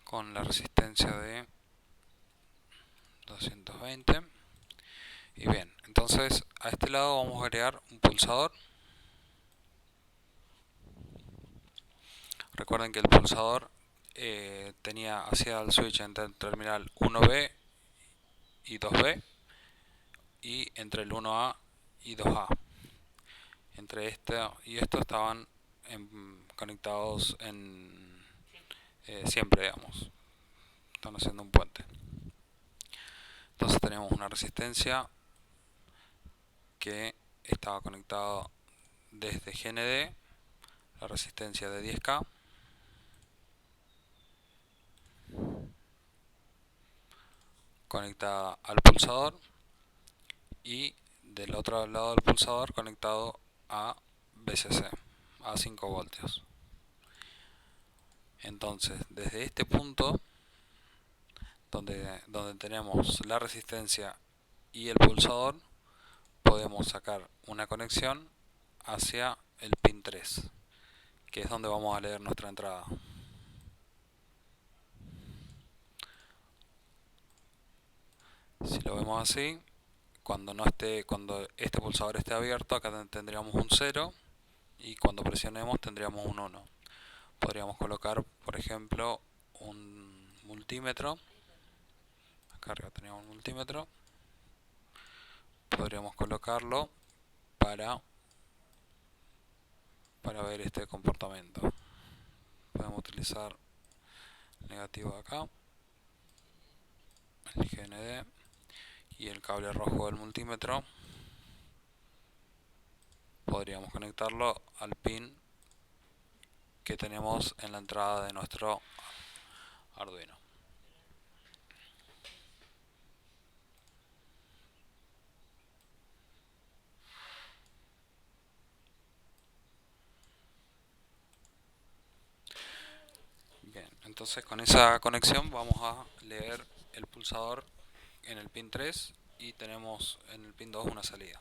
con la resistencia de 220. Y bien, entonces a este lado vamos a agregar un pulsador. Recuerden que el pulsador hacía el switch entre el terminal 1B y 2B y entre el 1A y 2A. Entre este y esto estaban conectados siempre, digamos. Están haciendo un puente. Entonces tenemos una resistencia que estaba conectada desde GND, la resistencia de 10K, conectada al pulsador, y del otro lado del pulsador conectado a VCC a 5 voltios. Entonces, desde este punto donde tenemos la resistencia y el pulsador, podemos sacar una conexión hacia el pin 3, que es donde vamos a leer nuestra entrada. Si lo vemos así, cuando este pulsador esté abierto, acá tendríamos un 0 y cuando presionemos tendríamos un 1. Podríamos colocar, por ejemplo, un multímetro. Acá arriba teníamos un multímetro. Podríamos colocarlo para, para ver este comportamiento. Podemos utilizar el negativo de acá, el GND y el cable rojo del multímetro. Podríamos conectarlo al pin que tenemos en la entrada de nuestro Arduino. Bien, entonces con esa conexión vamos a leer el pulsador en el pin 3 y tenemos en el pin 2 una salida.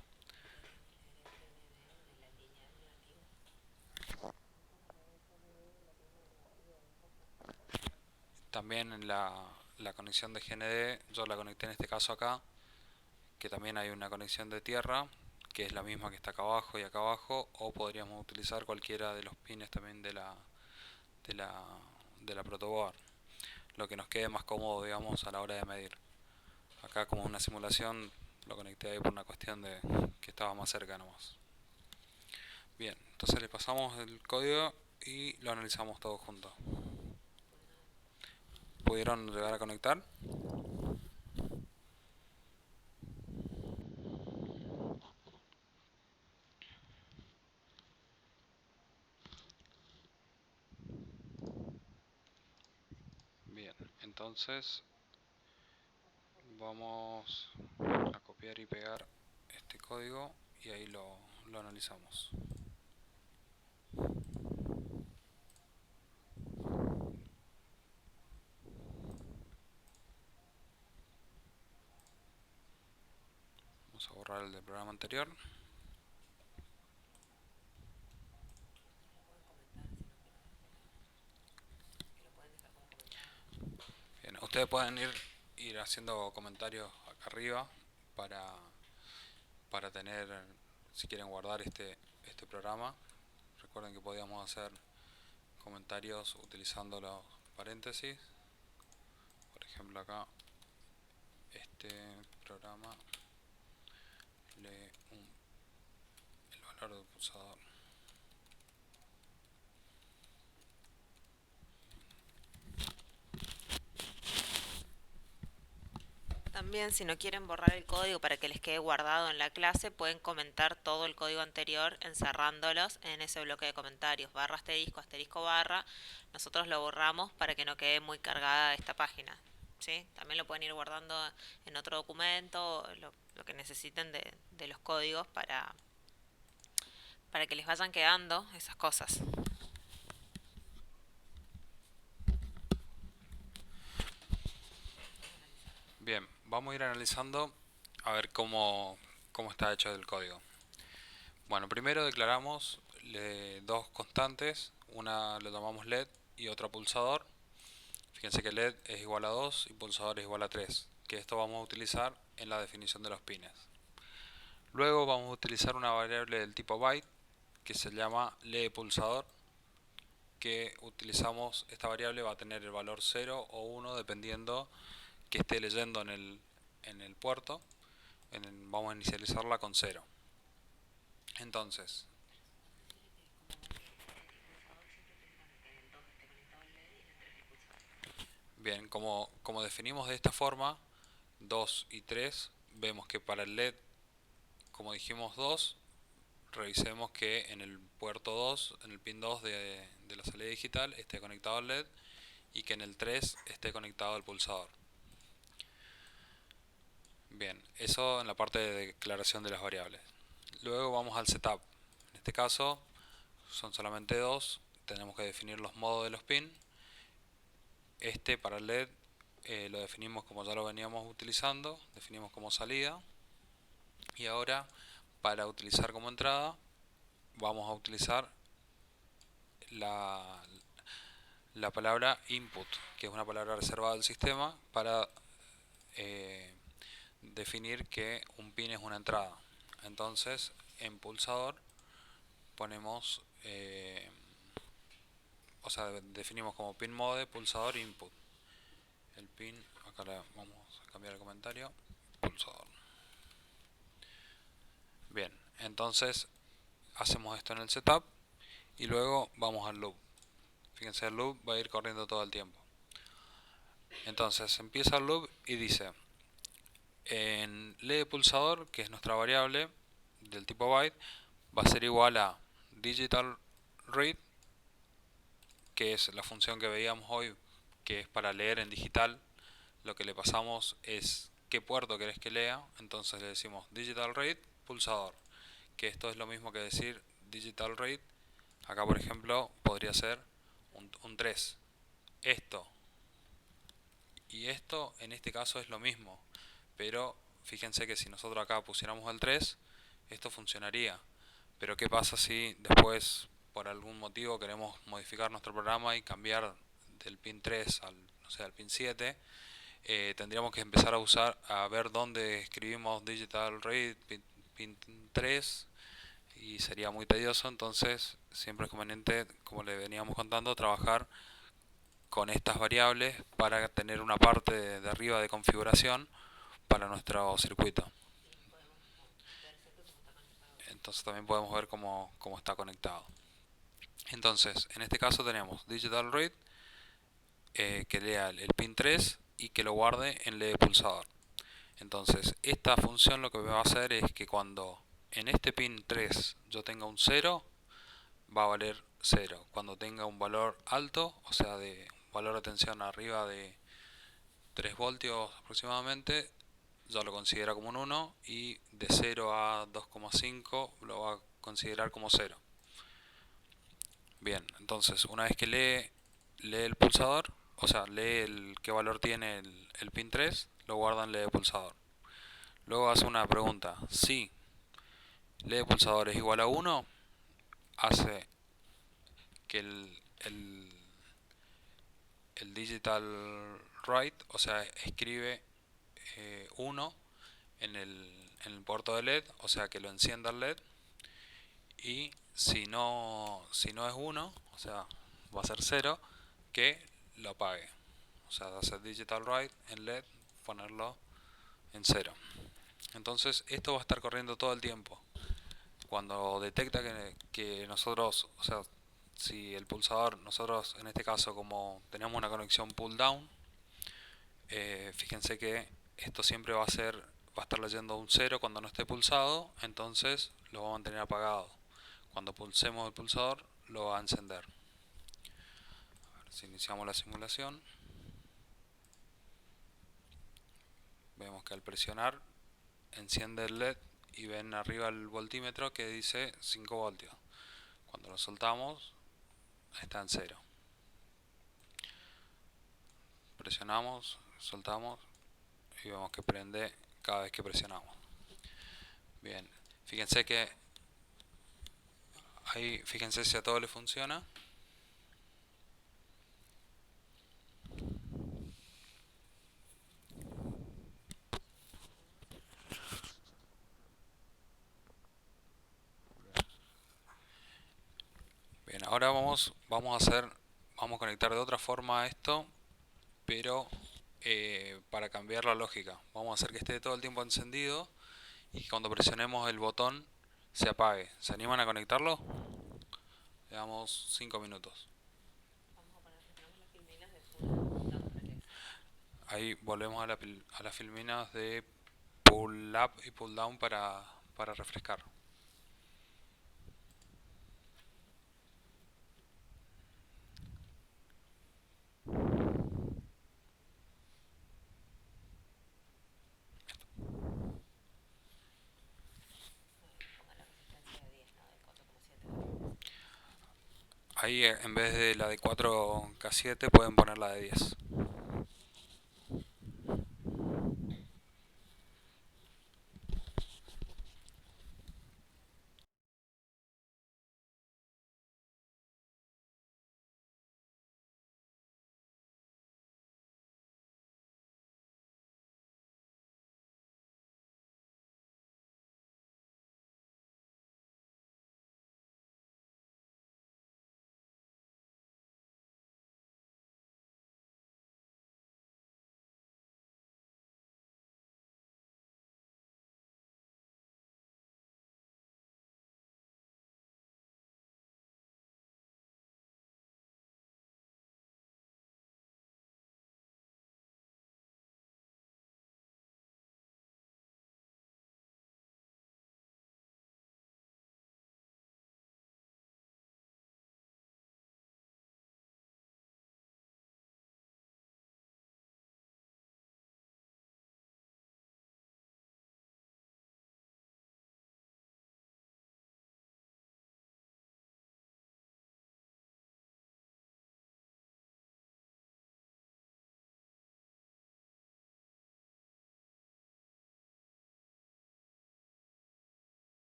También en la conexión de GND, yo la conecté en este caso acá, que también hay una conexión de tierra, que es la misma que está acá abajo y acá abajo, o podríamos utilizar cualquiera de los pines también de la, de la protoboard, lo que nos quede más cómodo, digamos, a la hora de medir. Acá, como una simulación, lo conecté ahí por una cuestión de que estaba más cerca nomás. Bien, entonces le pasamos el código y lo analizamos todo junto. ¿Pudieron llegar a conectar? Bien, entonces vamos a copiar y pegar este código y ahí lo analizamos. Vamos a borrar el del programa anterior. Bien, ustedes pueden ir haciendo comentarios acá arriba para, para tener, si quieren guardar este programa. Recuerden que podíamos hacer comentarios utilizando los paréntesis. Por ejemplo acá, este programa lee el valor del pulsador. También si no quieren borrar el código para que les quede guardado en la clase, pueden comentar todo el código anterior encerrándolos en ese bloque de comentarios, barra asterisco, asterisco barra. Nosotros lo borramos para que no quede muy cargada esta página. ¿Sí? También lo pueden ir guardando en otro documento, lo que necesiten de los códigos para que les vayan quedando esas cosas. Bien, vamos a ir analizando a ver cómo está hecho el código. Bueno, primero declaramos dos constantes, una lo llamamos LED y otra pulsador. Fíjense que LED es igual a 2 y pulsador es igual a 3, que esto vamos a utilizar en la definición de los pines. Luego vamos a utilizar una variable del tipo byte que se llama lePulsador, que utilizamos, esta variable va a tener el valor 0 o 1 dependiendo que esté leyendo en el puerto. Vamos a inicializarla con 0. Entonces, bien, como definimos de esta forma, 2 y 3, vemos que para el LED, como dijimos 2, revisemos que en el puerto 2, en el pin 2 de la salida digital, esté conectado al LED y que en el 3 esté conectado al pulsador. Bien, eso en la parte de declaración de las variables. Luego vamos al setup. En este caso son solamente dos, tenemos que definir los modos de los pins. Este para el LED lo definimos como ya lo veníamos utilizando, definimos como salida. Y ahora para utilizar como entrada vamos a utilizar la, la palabra input, que es una palabra reservada del sistema para eh, definir que un pin es una entrada. Entonces en pulsador ponemos, o sea, definimos como pin mode, pulsador, input. El pin, acá vamos a cambiar el comentario, pulsador. Bien, entonces hacemos esto en el setup y luego vamos al loop. Fíjense, el loop va a ir corriendo todo el tiempo. Entonces empieza el loop y dice, en lePulsador, que es nuestra variable del tipo byte, va a ser igual a digital read, que es la función que veíamos hoy, que es para leer en digital. Lo que le pasamos es qué puerto querés que lea, entonces le decimos digital read pulsador, que esto es lo mismo que decir digital read. Acá por ejemplo podría ser un 3. Esto y esto en este caso es lo mismo, pero fíjense que si nosotros acá pusiéramos el 3, esto funcionaría. Pero ¿qué pasa si después por algún motivo queremos modificar nuestro programa y cambiar del pin 3 al, no sé, al pin 7? Tendríamos que empezar a ver dónde escribimos digital read pin 3 y sería muy tedioso. Entonces siempre es conveniente, como le veníamos contando, trabajar con estas variables para tener una parte de arriba de configuración para nuestro circuito. Entonces también podemos ver cómo está conectado. Entonces, en este caso tenemos digital read, que lea el pin 3 y que lo guarde en lePulsador. Entonces, esta función lo que me va a hacer es que cuando en este pin 3 yo tenga un 0, va a valer 0. Cuando tenga un valor alto, o sea, de un valor de tensión arriba de 3 voltios aproximadamente, ya lo considera como un 1 y de 0 a 2,5 lo va a considerar como 0. Bien, entonces una vez que lee el pulsador, o sea, lee qué valor tiene el pin 3, lo guarda en lee pulsador. Luego hace una pregunta, si lee pulsador es igual a 1, hace que el digital write, o sea, escribe 1 en el puerto de LED, o sea que lo encienda el LED, y si no es 1, o sea, va a ser cero, que lo apague. O sea, hacer digital write en LED, ponerlo en cero. Entonces esto va a estar corriendo todo el tiempo. Cuando detecta que nosotros, o sea, si el pulsador, nosotros en este caso como tenemos una conexión pull down, fíjense que esto siempre va a estar leyendo un cero cuando no esté pulsado, entonces lo va a mantener apagado. Cuando pulsemos el pulsador, lo va a encender. A ver, si iniciamos la simulación, vemos que al presionar enciende el LED y ven arriba el voltímetro que dice 5 voltios. Cuando lo soltamos, está en cero. Presionamos, soltamos y vemos que prende cada vez que presionamos. Bien, fíjense que ahí, fíjense si a todo le funciona. Bien, ahora vamos a conectar de otra forma a esto, pero para cambiar la lógica. Vamos a hacer que esté todo el tiempo encendido y que cuando presionemos el botón se apague. ¿Se animan a conectarlo? Le damos 5 minutos. Vamos a poner, tenemos las filminas de pull down para que sea. Ahí volvemos a las filminas de pull up y pull down para refrescar. Ponga la resistencia de 10, ¿no? Del 4,7. Ahí en vez de la de 4K7 pueden poner la de 10.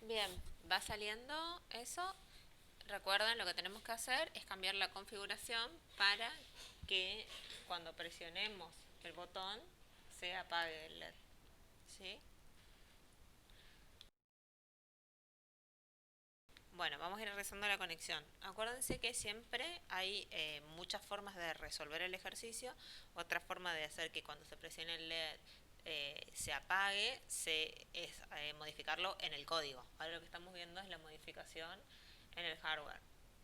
Bien, va saliendo eso. Recuerden, lo que tenemos que hacer es cambiar la configuración para que cuando presionemos el botón se apague el LED. ¿Sí? Bueno, vamos a ir rezando la conexión. Acuérdense que siempre hay muchas formas de resolver el ejercicio. Otra forma de hacer que cuando se presione el LED se apague es modificarlo en el código. Ahora lo que estamos viendo es la modificación en el hardware.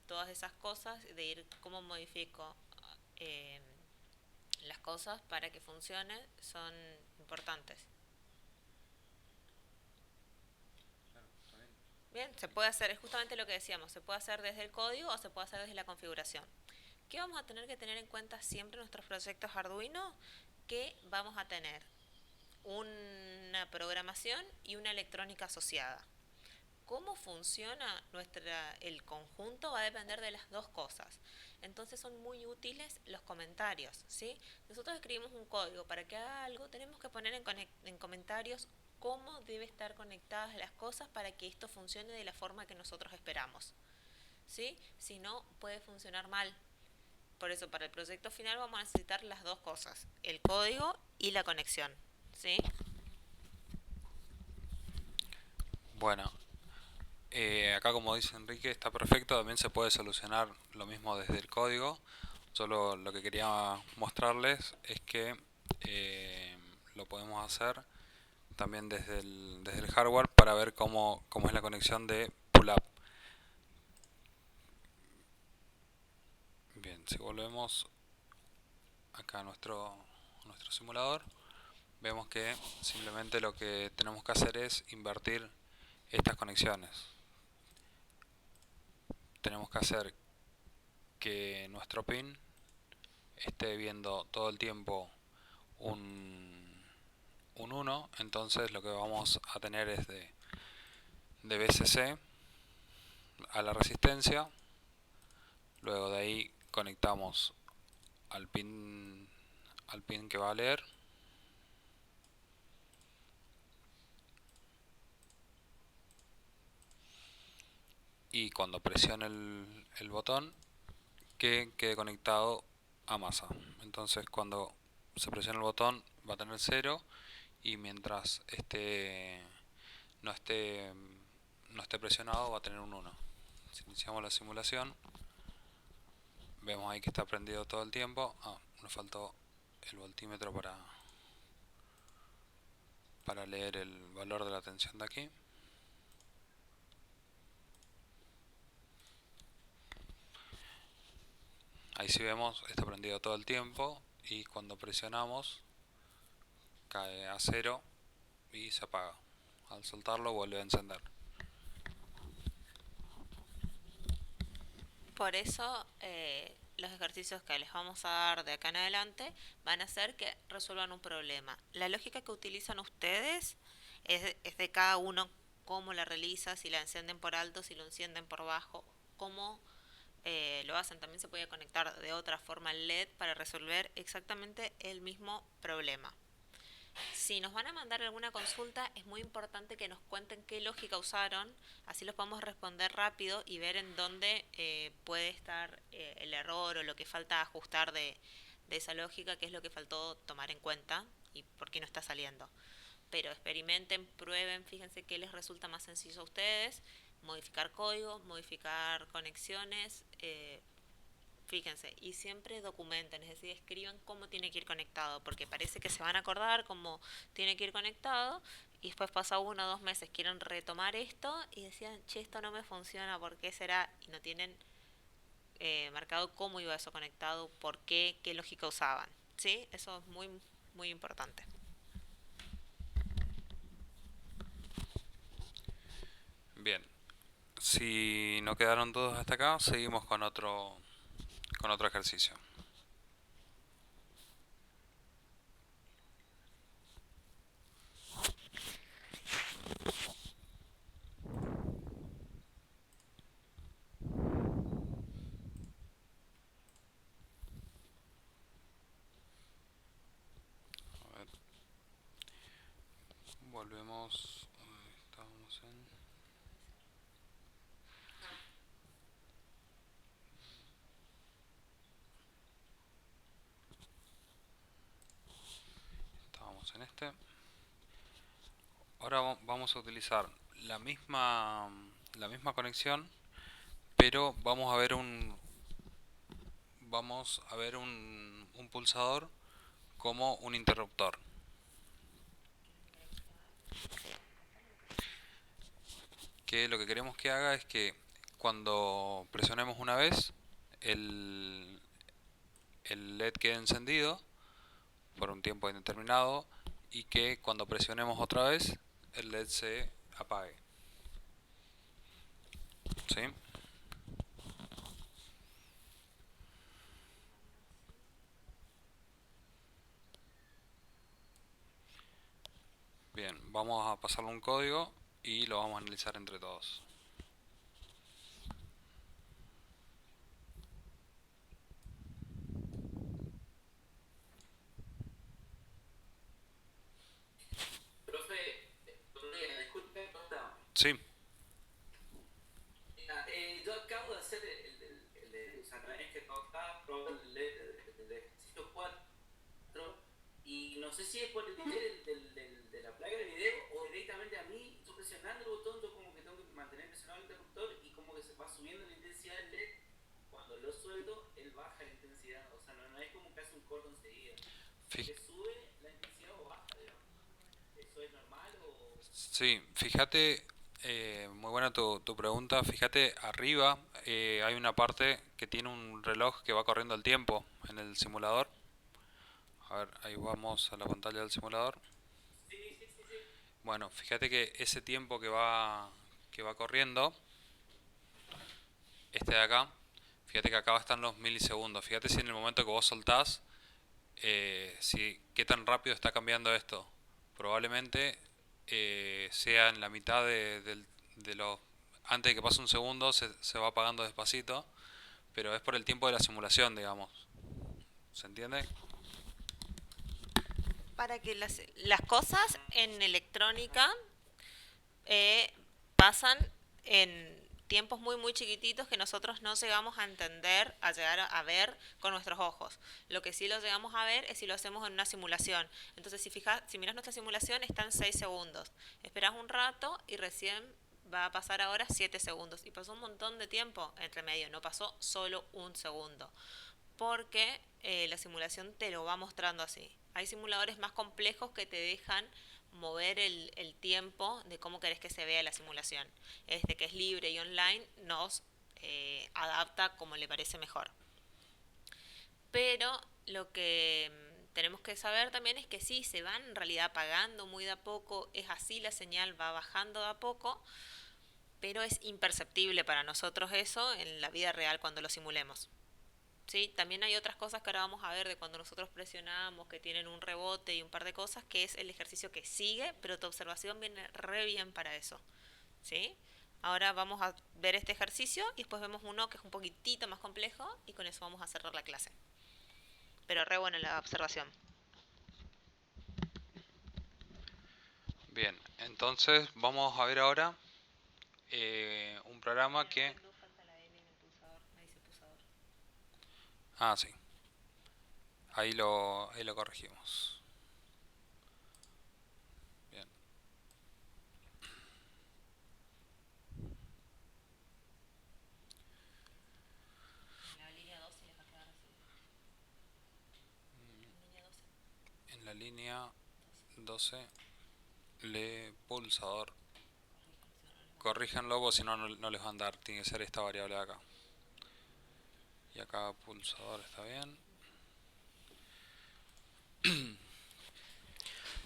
Todas esas cosas de ir cómo modifico eh, las cosas para que funcione son importantes. Bien, se puede hacer, es justamente lo que decíamos, se puede hacer desde el código o se puede hacer desde la configuración. ¿Qué vamos a tener que tener en cuenta siempre en nuestros proyectos Arduino? que vamos a tener una programación y una electrónica asociada. Cómo funciona el conjunto va a depender de las dos cosas. Entonces son muy útiles los comentarios, ¿sí? Nosotros escribimos un código para que haga algo, tenemos que poner en comentarios cómo debe estar conectadas las cosas para que esto funcione de la forma que nosotros esperamos, ¿sí? Si no, puede funcionar mal. Por eso, para el proyecto final vamos a necesitar las dos cosas, el código y la conexión, ¿sí? Bueno, acá como dice Enrique está perfecto, también se puede solucionar lo mismo desde el código. Solo lo que quería mostrarles es que lo podemos hacer también desde el hardware para ver cómo es la conexión de pull-up. Bien, si volvemos acá a nuestro simulador, vemos que simplemente lo que tenemos que hacer es invertir estas conexiones. Tenemos que hacer que nuestro pin esté viendo todo el tiempo un 1, entonces lo que vamos a tener es de BCC a la resistencia, luego de ahí conectamos al pin, al pin que va a leer, y cuando presione el botón que quede conectado a masa. Entonces cuando se presiona el botón va a tener 0 y mientras no esté no esté presionado va a tener un 1. Si iniciamos la simulación, vemos ahí que está prendido todo el tiempo. Nos faltó el voltímetro para leer el valor de la tensión de aquí. Ahí sí vemos, está prendido todo el tiempo y cuando presionamos cae a 0 y se apaga. Al soltarlo vuelve a encender. Por eso los ejercicios que les vamos a dar de acá en adelante van a hacer que resuelvan un problema. La lógica que utilizan ustedes es de cada uno, cómo la realiza, si la encienden por alto, si lo encienden por bajo, cómo lo hacen. También se puede conectar de otra forma el LED para resolver exactamente el mismo problema. Si nos van a mandar alguna consulta, es muy importante que nos cuenten qué lógica usaron, así los podemos responder rápido y ver en dónde puede estar el error o lo que falta ajustar de esa lógica, qué es lo que faltó tomar en cuenta y por qué no está saliendo. Pero experimenten, prueben, fíjense qué les resulta más sencillo a ustedes, modificar código, modificar conexiones, fíjense, y siempre documenten, es decir, escriban cómo tiene que ir conectado, porque parece que se van a acordar cómo tiene que ir conectado, y después pasa 1 o 2 meses, quieren retomar esto y decían, che, esto no me funciona, ¿por qué será? Y no tienen marcado cómo iba eso conectado, por qué, qué lógica usaban, ¿sí? Eso es muy, muy importante. Bien, si no quedaron todos hasta acá, seguimos con otro ejercicio. A ver, volvemos. Estábamos en este. Ahora vamos a utilizar la misma conexión, pero vamos a ver un pulsador como un interruptor. Que lo que queremos que haga es que cuando presionemos una vez, el, el LED quede encendido por un tiempo indeterminado y que cuando presionemos otra vez, el LED se apague. ¿Sí? Bien, vamos a pasarle un código y lo vamos a analizar entre todos. Profe, disculpe, pregunta. Sí, Mira, yo acabo de hacer o sea, no es que acá probando el ejercicio 4 y no sé si es por el nivel de la placa de video o directamente a mí, yo presionando el botón, yo como que tengo que mantener presionado el interruptor y como que se va subiendo la intensidad del LED. Cuando lo suelto, él baja la intensidad, o sea, no es como que hace un corto enseguida, sino fí- que sube la intensidad o baja, digamos. ¿Eso es normal o...? sí, fíjate, muy buena tu pregunta. Fíjate, arriba hay una parte que tiene un reloj que va corriendo el tiempo en el simulador. A ver, ahí vamos a la pantalla del simulador. Sí, sí, sí, sí. Bueno, fíjate que ese tiempo que va corriendo, este de acá, fíjate que acá están los milisegundos. Fíjate si en el momento que vos soltás, si, qué tan rápido está cambiando esto. Probablemente sea en la mitad de los... Antes de que pase un segundo se va apagando despacito, pero es por el tiempo de la simulación, digamos. ¿Se entiende? Para que las cosas en Ajá. electrónica eh, pasan en tiempos muy muy chiquititos que nosotros no llegamos a entender, a llegar a ver con nuestros ojos. Lo que sí lo llegamos a ver es si lo hacemos en una simulación. Entonces, si miras nuestra simulación, está en 6 segundos. Esperas un rato y recién va a pasar ahora 7 segundos. Y pasó un montón de tiempo entre medio, no pasó solo un segundo porque la simulación te lo va mostrando así. Hay simuladores más complejos que te dejan mover el tiempo de cómo querés que se vea la simulación. Este que es libre y online nos adapta como le parece mejor. Pero lo que tenemos que saber también es que sí, se van en realidad apagando muy de a poco, es así, la señal va bajando de a poco, pero es imperceptible para nosotros eso en la vida real cuando lo simulemos. Sí, también hay otras cosas que ahora vamos a ver de cuando nosotros presionamos, que tienen un rebote y un par de cosas, que es el ejercicio que sigue, pero tu observación viene re bien para eso. ¿Sí? Ahora vamos a ver este ejercicio y después vemos uno que es un poquitito más complejo y con eso vamos a cerrar la clase. Pero re buena la observación. Bien, entonces vamos a ver ahora un programa En el que... REC 2 falta la L en el pulsador, ahí dice pulsador. Ah, sí, ahí lo corregimos. Bien. En la línea 12 les va a quedar así. En línea 12, En la línea 12. 12, le pulsador. Corrijan, si no, no les va a andar. Corríjanlo, porque si no, no les va a andar. Tiene que ser esta variable de acá. Y acá pulsador está bien.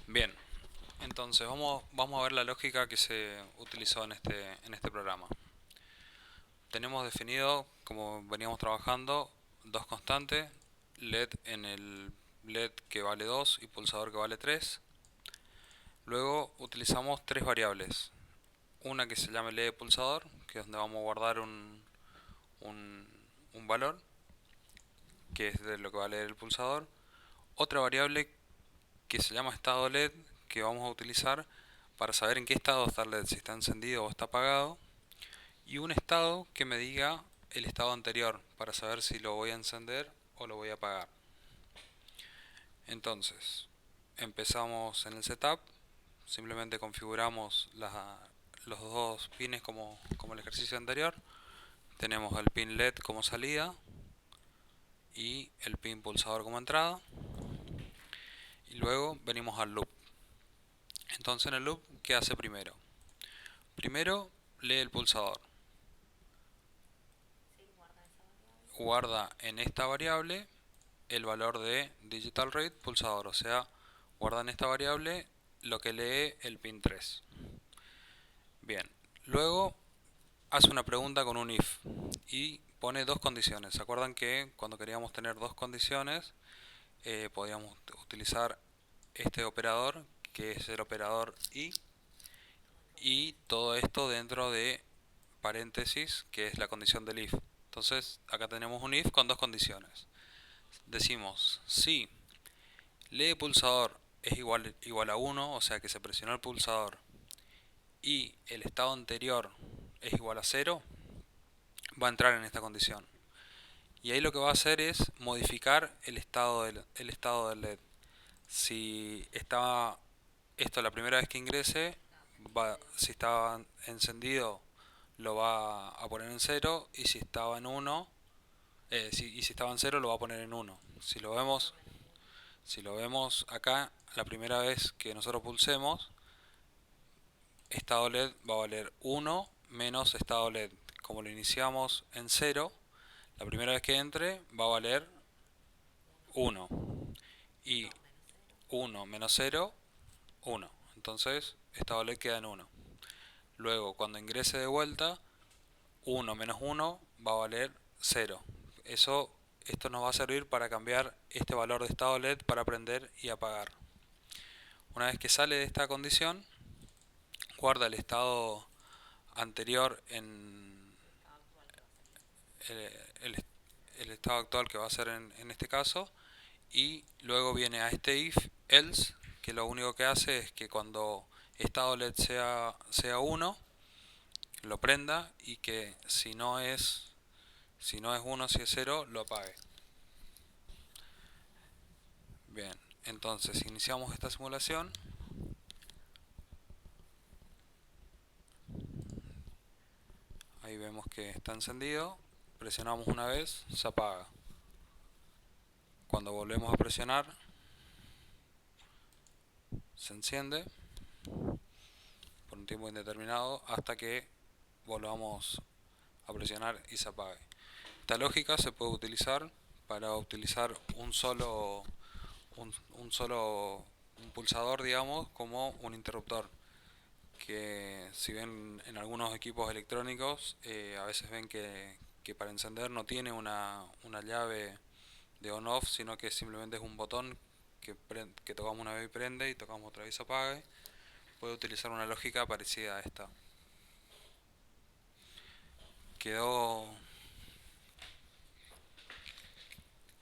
Bien, entonces vamos a ver la lógica que se utilizó en este programa. Tenemos definido, como veníamos trabajando, dos constantes, LED en el LED que vale 2 y pulsador que vale 3. Luego utilizamos tres variables. Una que se llama LED pulsador, que es donde vamos a guardar un, un valor, que es de lo que va a leer el pulsador. Otra variable que se llama estado LED, que vamos a utilizar para saber en qué estado está el LED, si está encendido o está apagado. Y un estado que me diga el estado anterior, para saber si lo voy a encender o lo voy a apagar. Entonces, empezamos en el setup, simplemente configuramos los dos pines como el ejercicio anterior. Tenemos el pin LED como salida y el pin pulsador como entrada. Y luego venimos al loop. Entonces en el loop, ¿qué hace primero? Primero lee el pulsador. Sí, guarda esa variable. Guarda en esta variable el valor de digital rate pulsador. O sea, guarda en esta variable lo que lee el pin 3. Bien. Luego hace una pregunta con un if y pone dos condiciones. ¿Se acuerdan que cuando queríamos tener dos condiciones podíamos utilizar este operador que es el operador y todo esto dentro de paréntesis, que es la condición del if. Entonces, acá tenemos un if con dos condiciones. Decimos, si lee pulsador es igual a 1, o sea que se presionó el pulsador, y el estado anterior es igual a 0, va a entrar en esta condición. Y ahí lo que va a hacer es modificar el estado del LED. Si estaba esto la primera vez que ingrese, si estaba encendido lo va a poner en 0, y si estaba en 1, y si estaba en 0 lo va a poner en 1. Si lo vemos acá, la primera vez que nosotros pulsemos, estado LED va a valer 1 menos estado LED. Como lo iniciamos en 0, la primera vez que entre va a valer 1. Y 1 menos 0, 1. Entonces, estado LED queda en 1. Luego, cuando ingrese de vuelta, 1 menos 1 va a valer 0. Esto nos va a servir para cambiar este valor de estado LED para prender y apagar. Una vez que sale de esta condición, guarda el estado anterior en el, el estado actual que va a ser en este caso, y luego viene a este if else, que lo único que hace es que cuando estado LED sea 1, lo prenda, y que si no es 1, si es 0, lo apague. Bien, entonces iniciamos esta simulación. Ahí vemos que está encendido. Presionamos una vez, se apaga. Cuando volvemos a presionar, se enciende por un tiempo indeterminado hasta que volvamos a presionar y se apague. Esta lógica se puede utilizar para utilizar un pulsador, digamos, como un interruptor, que si ven en algunos equipos electrónicos, a veces ven que para encender no tiene una llave de on-off, sino que simplemente es un botón que tocamos una vez y prende, y tocamos otra vez y apague. Puede utilizar una lógica parecida a esta. ¿Quedó,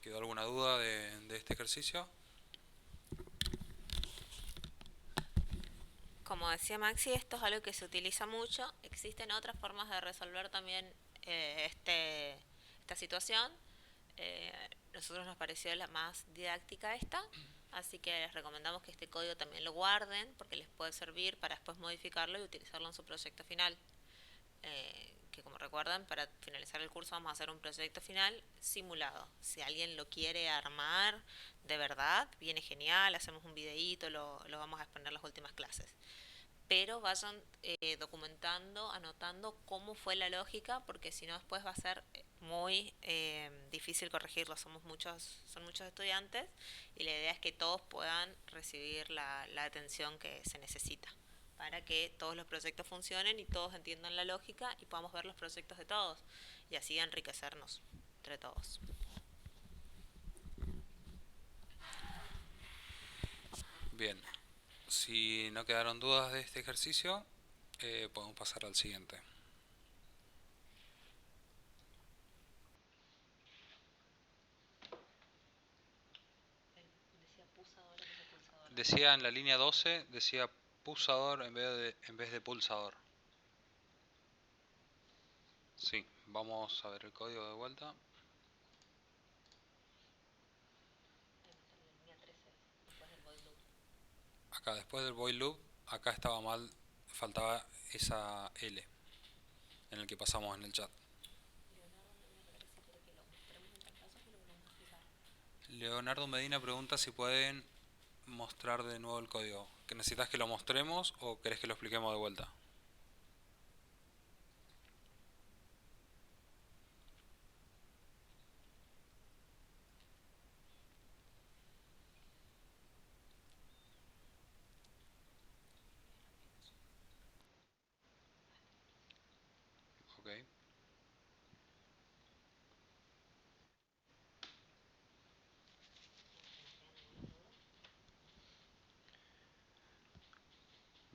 quedó alguna duda de este ejercicio? Como decía Maxi, esto es algo que se utiliza mucho. Existen otras formas de resolver también esta situación. Nosotros nos pareció la más didáctica esta, así que les recomendamos que este código también lo guarden porque les puede servir para después modificarlo y utilizarlo en su proyecto final. Que como recuerdan, para finalizar el curso vamos a hacer un proyecto final simulado. Si alguien lo quiere armar de verdad, viene genial, hacemos un videíto, lo vamos a exponer en las últimas clases. Pero vayan documentando, anotando cómo fue la lógica, porque si no después va a ser muy difícil corregirlo. Son muchos estudiantes y la idea es que todos puedan recibir la atención que se necesita para que todos los proyectos funcionen y todos entiendan la lógica y podamos ver los proyectos de todos y así enriquecernos entre todos. Bien, si no quedaron dudas de este ejercicio, podemos pasar al siguiente. Decía en la línea 12, decía pulsador en vez de pulsador. Sí, vamos a ver el código de vuelta. Acá después del void loop, acá estaba mal, faltaba esa L en el que pasamos en el chat. Leonardo Medina pregunta si pueden mostrar de nuevo el código. ¿Que necesitas que lo mostremos o querés que lo expliquemos de vuelta? Ok.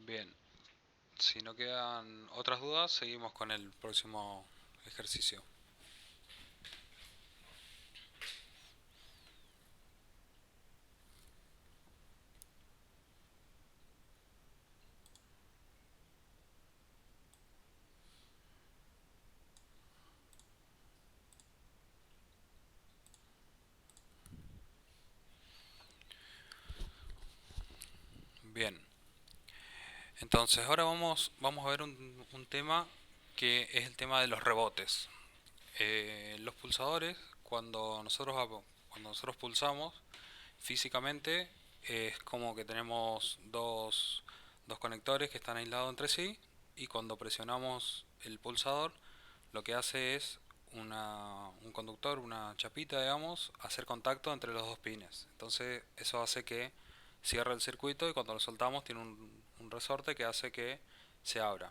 Bien, si no quedan otras dudas, seguimos con el próximo ejercicio. Bien, entonces ahora vamos a ver un tema que es el tema de los rebotes. Los pulsadores, cuando nosotros pulsamos, físicamente es como que tenemos dos conectores que están aislados entre sí, y cuando presionamos el pulsador lo que hace es un conductor, una chapita, digamos, hacer contacto entre los dos pines. Entonces eso hace que cierre el circuito, y cuando lo soltamos tiene un resorte que hace que se abra.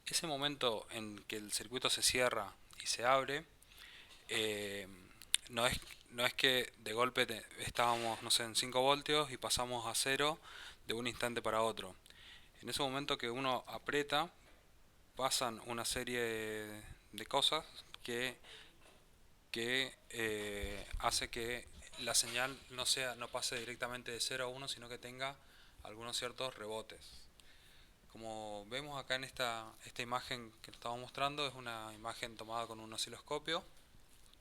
Ese momento en que el circuito se cierra y se abre, eh, no es, no es que de golpe estábamos, no sé, en 5 voltios y pasamos a cero de un instante para otro. En ese momento que uno aprieta, pasan una serie de cosas que hace que la señal no pase directamente de cero a uno, sino que tenga algunos ciertos rebotes. Como vemos acá en esta imagen que estamos mostrando, es una imagen tomada con un osciloscopio,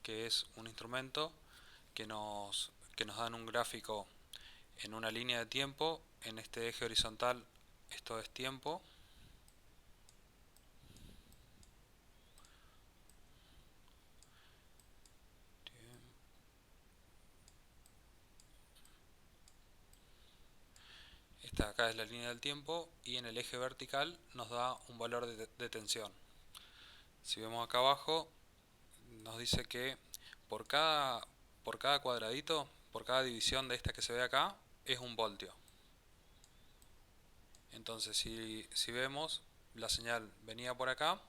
que es un instrumento que nos dan un gráfico en una línea de tiempo. En este eje horizontal esto es tiempo. Esta acá es la línea del tiempo, y en el eje vertical nos da un valor de tensión. Si vemos acá abajo, nos dice que por cada, por cada cuadradito, por cada división de esta que se ve acá, es un voltio. Entonces si vemos, la señal venía por acá,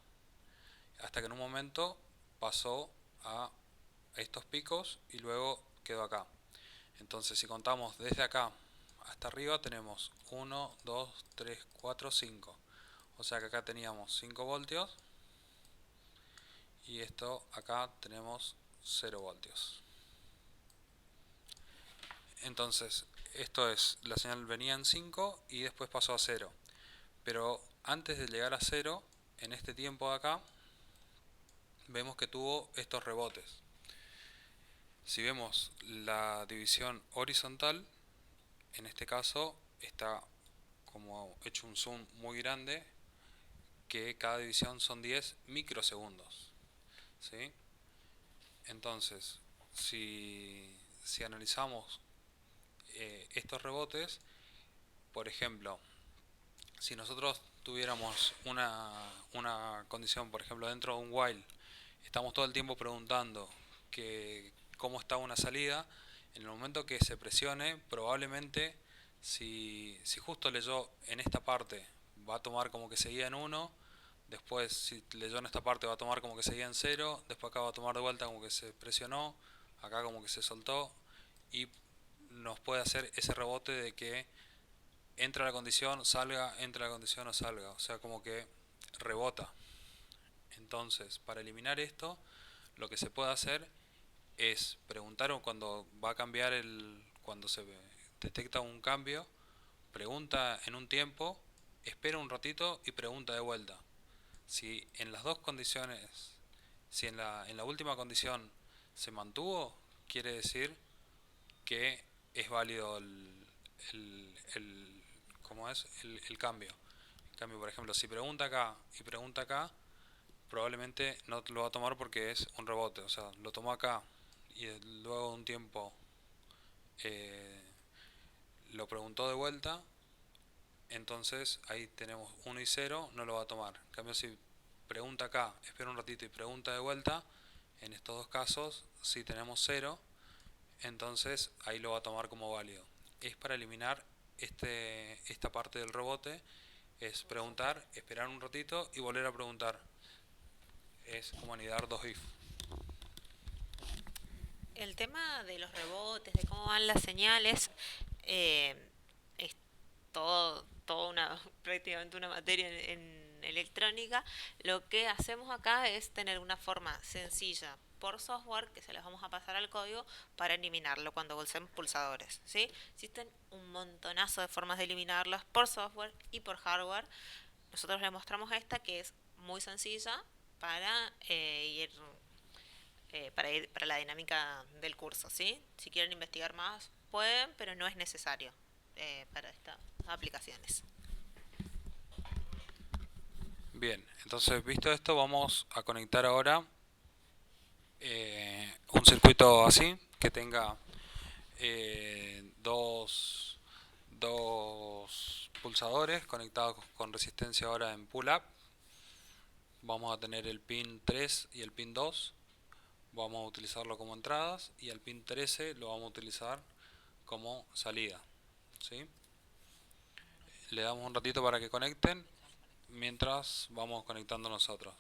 hasta que en un momento pasó a estos picos y luego quedó acá. Entonces si contamos desde acá hasta arriba, tenemos 1, 2, 3, 4, 5. O sea que acá teníamos 5 voltios, y esto acá tenemos 0 voltios. Entonces esto es, la señal venía en 5 y después pasó a 0. Pero antes de llegar a 0, en este tiempo de acá, vemos que tuvo estos rebotes. Si vemos la división horizontal, en este caso está como hecho un zoom muy grande, que cada división son 10 microsegundos, ¿sí? Entonces, si analizamos estos rebotes, por ejemplo, si nosotros tuviéramos una condición, por ejemplo, dentro de un while, estamos todo el tiempo preguntando cómo está una salida. En el momento que se presione, probablemente, si justo leyó en esta parte, va a tomar como que seguía en 1, después si leyó en esta parte va a tomar como que seguía en 0, después acá va a tomar de vuelta como que se presionó, acá como que se soltó, y nos puede hacer ese rebote de que entra la condición, salga, entra la condición o salga, o sea, como que rebota. Entonces, para eliminar esto, lo que se puede hacer es preguntar cuando va a cambiar cuando se detecta un cambio, pregunta en un tiempo, espera un ratito y pregunta de vuelta. Si en las dos condiciones, si en la última condición se mantuvo, quiere decir que es válido el ¿cómo es? El cambio. En cambio, por ejemplo, si pregunta acá y pregunta acá, probablemente no lo va a tomar porque es un rebote. O sea, lo tomó acá y luego de un tiempo eh, lo preguntó de vuelta, entonces ahí tenemos 1 y 0, no lo va a tomar. En cambio, si pregunta acá, espera un ratito y pregunta de vuelta, en estos dos casos, si tenemos 0, entonces ahí lo va a tomar como válido. Es para eliminar esta parte del rebote, es preguntar, esperar un ratito y volver a preguntar. Es como anidar dos if. El tema de los rebotes, de cómo van las señales, es todo. toda una, prácticamente una materia en electrónica, lo que hacemos acá es tener una forma sencilla por software que se les vamos a pasar al código para eliminarlo cuando usemos pulsadores, ¿sí? Existen un montonazo de formas de eliminarlos por software y por hardware. Nosotros les mostramos esta que es muy sencilla para ir para la dinámica del curso, ¿sí? Si quieren investigar más, pueden, pero no es necesario para estas aplicaciones. Bien, entonces visto esto, vamos a conectar ahora un circuito así que tenga dos pulsadores conectados con resistencia ahora en pull up. Vamos a tener el pin 3 y el pin 2. Vamos a utilizarlo como entradas y el pin 13 lo vamos a utilizar como salida, ¿sí? Le damos un ratito para que conecten mientras vamos conectando nosotros.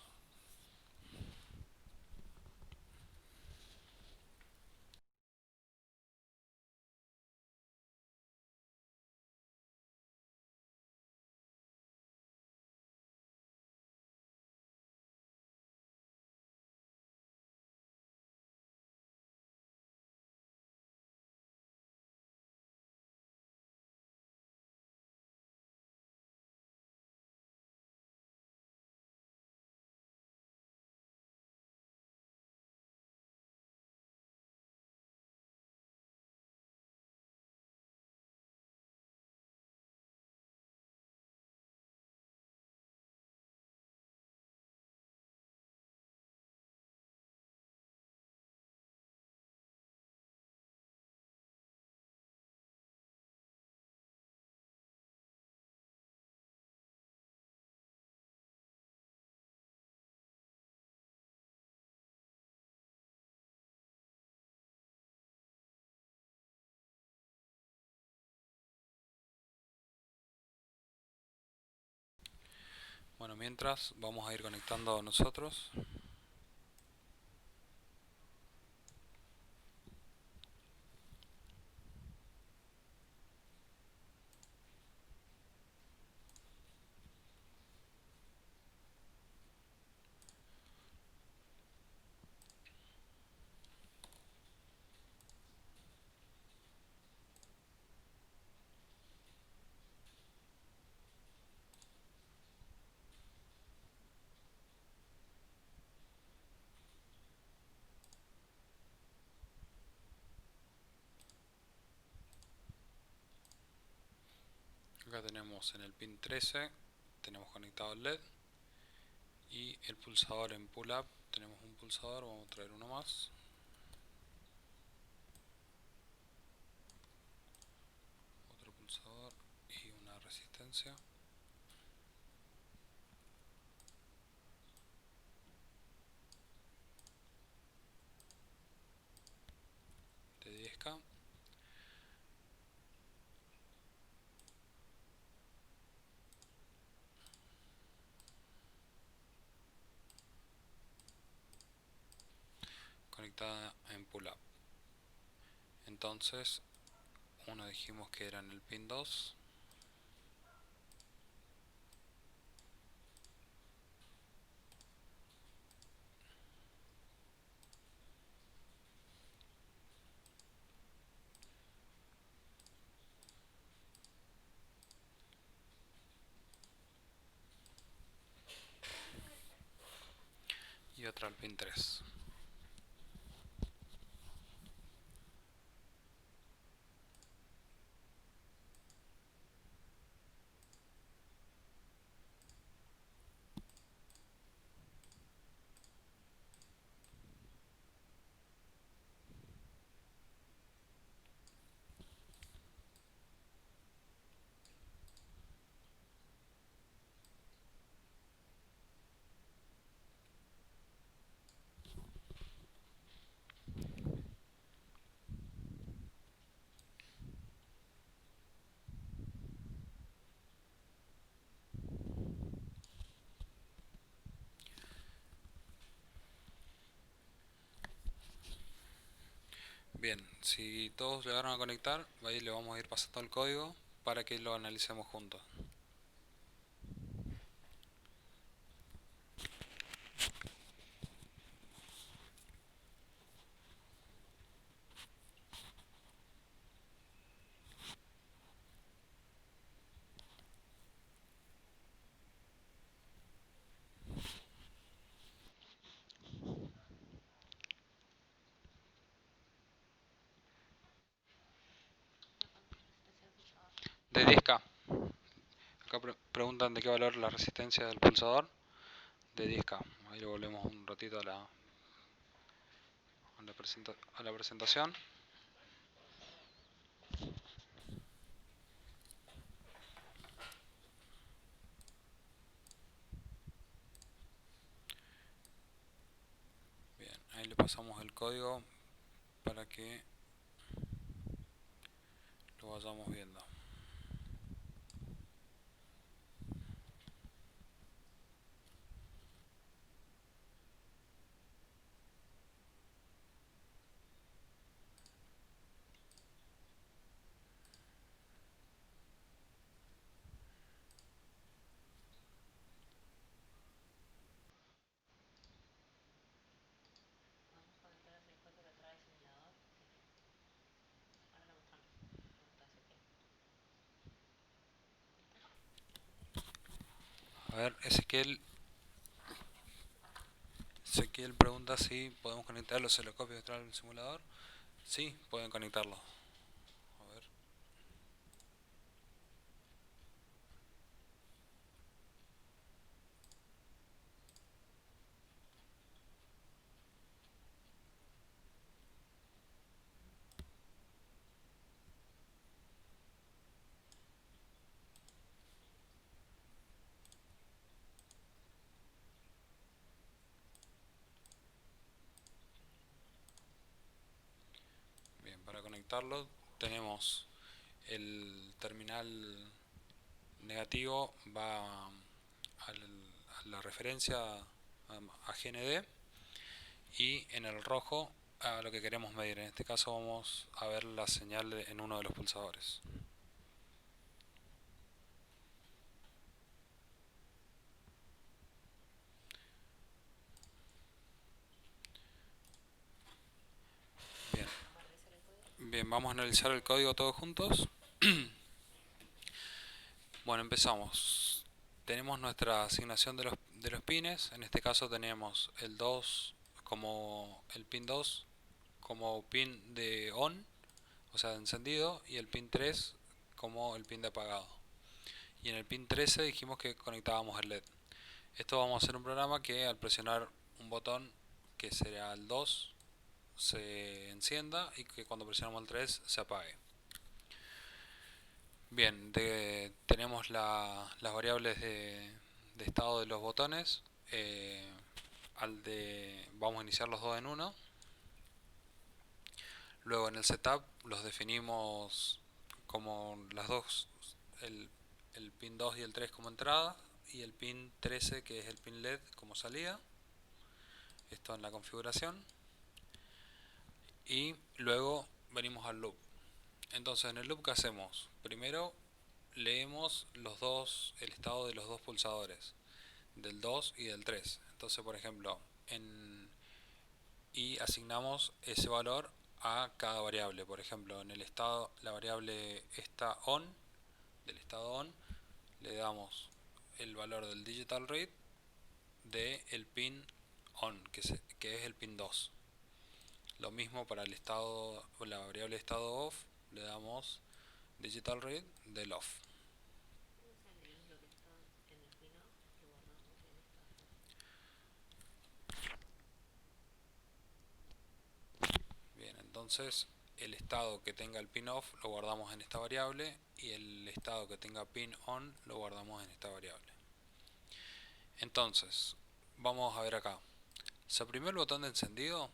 Bueno, mientras vamos a ir conectando nosotros. Acá tenemos en el pin 13, tenemos conectado el LED y el pulsador en pull up. Tenemos un pulsador, vamos a traer uno más. Otro pulsador y una resistencia. De 10K. Conectada en pull up. Entonces, uno dijimos que era en el pin 2. Y otra al pin 3. Bien, si todos llegaron a conectar, ahí le vamos a ir pasando el código para que lo analicemos juntos. de 10K. Acá preguntan de qué valor la resistencia del pulsador de 10K. Ahí lo volvemos un ratito a la presentación. Bien, ahí le pasamos el código para que lo vayamos viendo. A ver, Ezequiel pregunta si podemos conectar los osciloscopios detrás del simulador. Sí, pueden conectarlo. A ver. Bien, para conectarlo tenemos el terminal negativo va a la referencia a GND y en el rojo a lo que queremos medir. En este caso vamos a ver la señal en uno de los pulsadores. Bien, bien, vamos a analizar el código todos juntos. Bueno, empezamos. Tenemos nuestra asignación de los pines. En este caso tenemos el 2 como el pin 2 como pin de on, o sea de encendido, y el pin 3 como el pin de apagado. Y en el pin 13 dijimos que conectábamos el LED. Esto vamos a hacer un programa que al presionar un botón que será el 2 se encienda y que cuando presionamos el 3 se apague. Bien, tenemos las variables de estado de los botones. Vamos a iniciar los dos en uno. Luego en el setup los definimos como las dos, el pin 2 y el 3 como entrada y el pin 13 que es el pin LED como salida. Esto en la configuración. Y luego venimos al loop. Entonces en el loop, ¿qué hacemos? Primero leemos el estado de los dos pulsadores, del 2 y del 3. Entonces, por ejemplo, y asignamos ese valor a cada variable. Por ejemplo, en el estado, la variable está on, del estado on, le damos el valor del digital read del pin on, que es el pin 2. Lo mismo para el estado, la variable estado off, le damos digital read del off. Bien, entonces el estado que tenga el pin off lo guardamos en esta variable y el estado que tenga pin on lo guardamos en esta variable. Entonces, vamos a ver acá. Se oprimió el botón de encendido.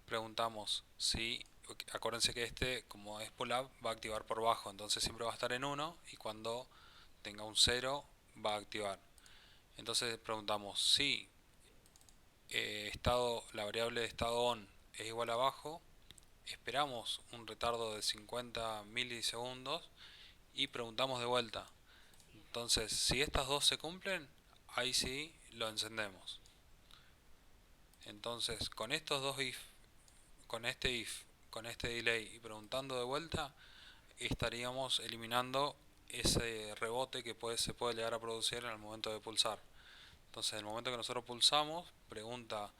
Preguntamos si, acuérdense que este, como es pull-up, va a activar por bajo, entonces siempre va a estar en 1 y cuando tenga un 0 va a activar. Entonces preguntamos si la variable de estado on es igual a bajo, esperamos un retardo de 50 milisegundos y preguntamos de vuelta. Entonces, si estas dos se cumplen, ahí sí lo encendemos. Entonces, con estos dos if, con este delay y preguntando de vuelta, estaríamos eliminando ese rebote que se puede llegar a producir en el momento de pulsar. Entonces, en el momento que nosotros pulsamos, pregunta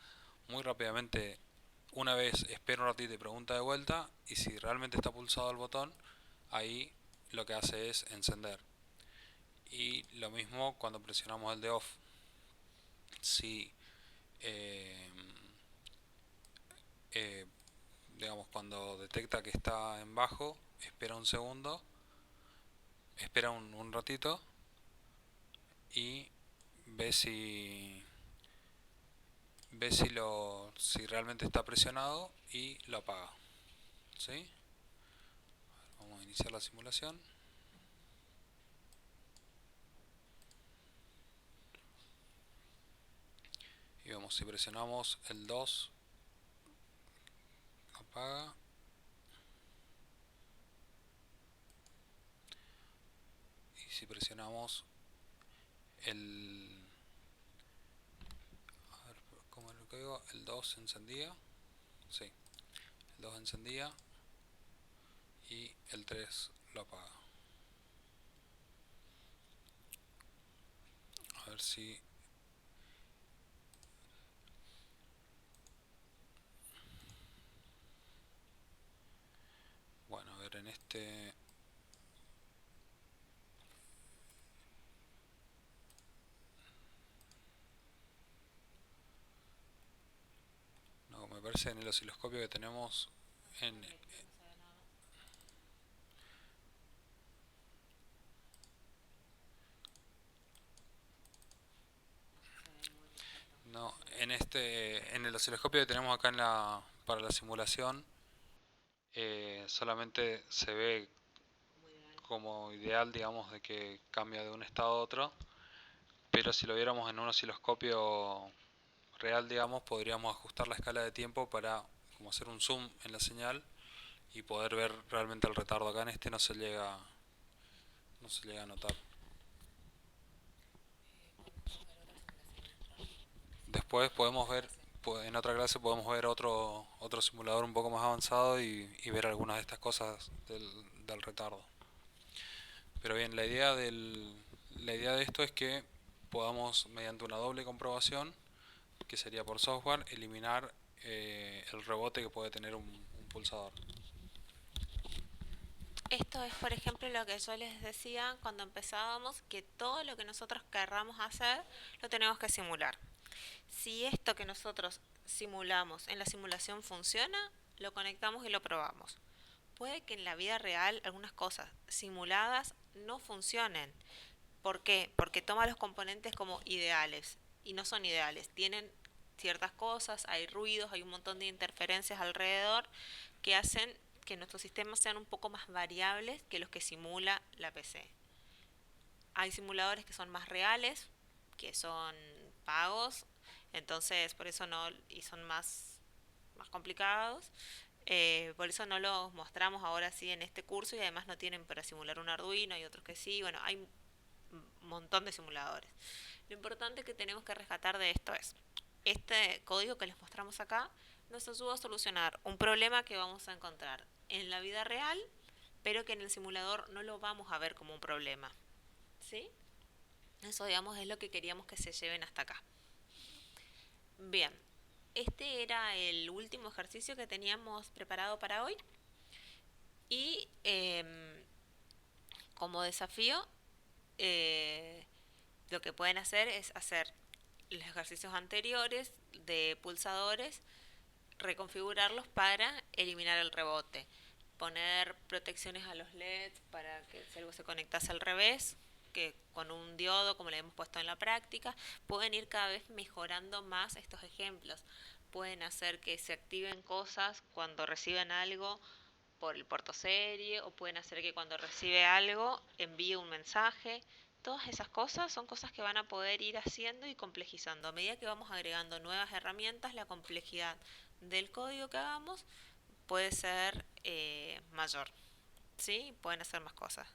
muy rápidamente una vez, espera un ratito y pregunta de vuelta, y si realmente está pulsado el botón, ahí lo que hace es encender. Y lo mismo cuando presionamos el de off. Si eh, eh, digamos, cuando detecta que está en bajo, espera un segundo, espera un ratito y ve si realmente está presionado y lo apaga. ¿Sí? Vamos a iniciar la simulación. Y vemos si presionamos el 2, apaga. Y si presionamos el... A ver, ¿cómo es lo que digo? El 2 encendía. Sí, el 2 encendía y el 3 lo apaga. A ver si... Bueno, a ver, en este... No, me parece en el osciloscopio que tenemos en... No, en el osciloscopio que tenemos acá para la simulación, solamente se ve como ideal, digamos, de que cambia de un estado a otro, pero si lo viéramos en un osciloscopio real, digamos, podríamos ajustar la escala de tiempo para como hacer un zoom en la señal y poder ver realmente el retardo. Acá en este no se llega a notar. Después podemos ver, en otra clase podemos ver otro simulador un poco más avanzado y ver algunas de estas cosas del retardo. Pero bien, la idea de esto es que podamos, mediante una doble comprobación, que sería por software, eliminar el rebote que puede tener un pulsador. Esto es, por ejemplo, lo que yo les decía cuando empezábamos, que todo lo que nosotros querramos hacer lo tenemos que simular. Si esto que nosotros simulamos en la simulación funciona, lo conectamos y lo probamos. Puede que en la vida real algunas cosas simuladas no funcionen. ¿Por qué? Porque toma los componentes como ideales y no son ideales. Tienen ciertas cosas, hay ruidos, hay un montón de interferencias alrededor que hacen que nuestros sistemas sean un poco más variables que los que simula la PC. Hay simuladores que son más reales, que son pagos, entonces por eso no, y son más complicados. Por eso no los mostramos ahora sí en este curso y además no tienen para simular un Arduino, hay otros que sí, bueno, hay un montón de simuladores. Lo importante que tenemos que rescatar de esto es, este código que les mostramos acá nos ayuda a solucionar un problema que vamos a encontrar en la vida real, pero que en el simulador no lo vamos a ver como un problema. ¿Sí? Eso, digamos, es lo que queríamos que se lleven hasta acá. Bien, este era el último ejercicio que teníamos preparado para hoy. Y como desafío, eh, lo que pueden hacer es hacer los ejercicios anteriores de pulsadores, reconfigurarlos para eliminar el rebote, poner protecciones a los LEDs para que si algo se conectase al revés, que con un diodo como le hemos puesto en la práctica, pueden ir cada vez mejorando más estos ejemplos. Pueden hacer que se activen cosas cuando reciben algo por el puerto serie, o pueden hacer que cuando recibe algo envíe un mensaje. Todas esas cosas son cosas que van a poder ir haciendo y complejizando. A medida que vamos agregando nuevas herramientas, la complejidad del código que hagamos puede ser mayor. ¿Sí? Pueden hacer más cosas.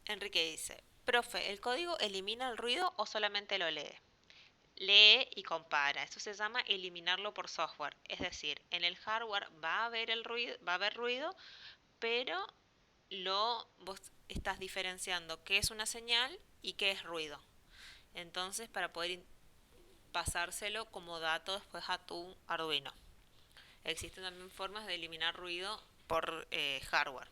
Enrique dice, profe, ¿el código elimina el ruido o solamente lo lee? Lee y compara. Eso se llama eliminarlo por software. Es decir, en el hardware va a haber ruido, pero vos estás diferenciando qué es una señal y qué es ruido. Entonces, para poder pasárselo como dato después a tu Arduino. Existen también formas de eliminar ruido por hardware.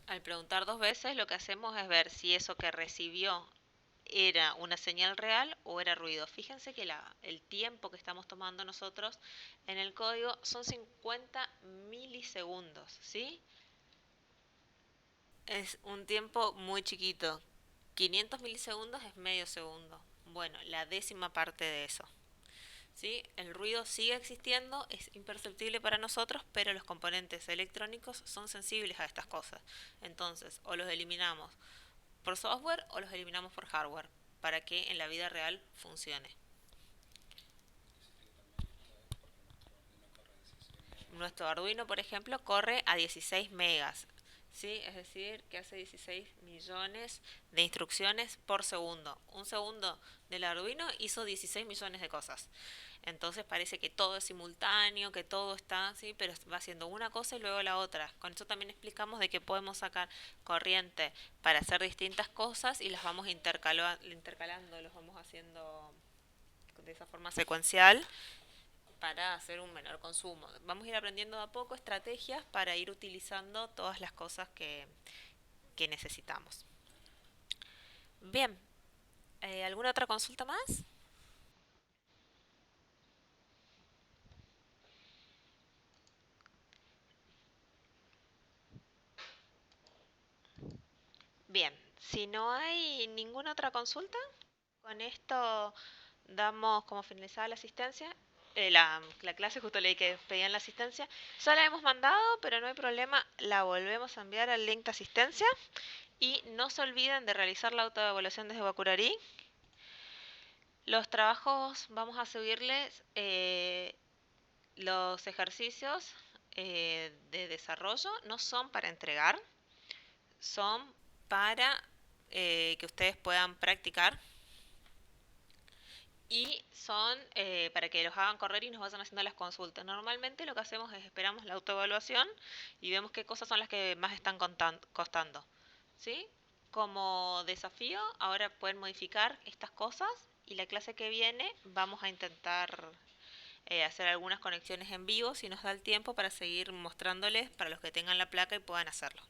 Al preguntar dos veces, lo que hacemos es ver si eso que recibió era una señal real o era ruido. Fíjense que el tiempo que estamos tomando nosotros en el código son 50 milisegundos, ¿sí? Es un tiempo muy chiquito. 500 milisegundos es medio segundo. Bueno, la décima parte de eso. ¿Sí? El ruido sigue existiendo, es imperceptible para nosotros, pero los componentes electrónicos son sensibles a estas cosas. Entonces, o los eliminamos por software o los eliminamos por hardware para que en la vida real funcione. Nuestro Arduino, por ejemplo, corre a 16 megas, ¿sí? Es decir, que hace 16 millones de instrucciones por segundo. Un segundo del Arduino hizo 16 millones de cosas. Entonces parece que todo es simultáneo, que todo está, ¿sí? Pero va haciendo una cosa y luego la otra. Con eso también explicamos de que podemos sacar corriente para hacer distintas cosas y las vamos intercalando, los vamos haciendo de esa forma secuencial para hacer un menor consumo. Vamos a ir aprendiendo de a poco estrategias para ir utilizando todas las cosas que necesitamos. Bien, ¿alguna otra consulta más? Bien, si no hay ninguna otra consulta, con esto damos como finalizada la asistencia. La clase, justo leí que pedían la asistencia. Ya la hemos mandado, pero no hay problema. La volvemos a enviar al link de asistencia. Y no se olviden de realizar la autoevaluación desde Bacurari. Los trabajos, vamos a subirles los ejercicios de desarrollo. No son para entregar, son para que ustedes puedan practicar y son para que los hagan correr y nos vayan haciendo las consultas. Normalmente lo que hacemos es esperamos la autoevaluación y vemos qué cosas son las que más están costando. ¿Sí? Como desafío, ahora pueden modificar estas cosas y la clase que viene vamos a intentar hacer algunas conexiones en vivo si nos da el tiempo para seguir mostrándoles para los que tengan la placa y puedan hacerlo.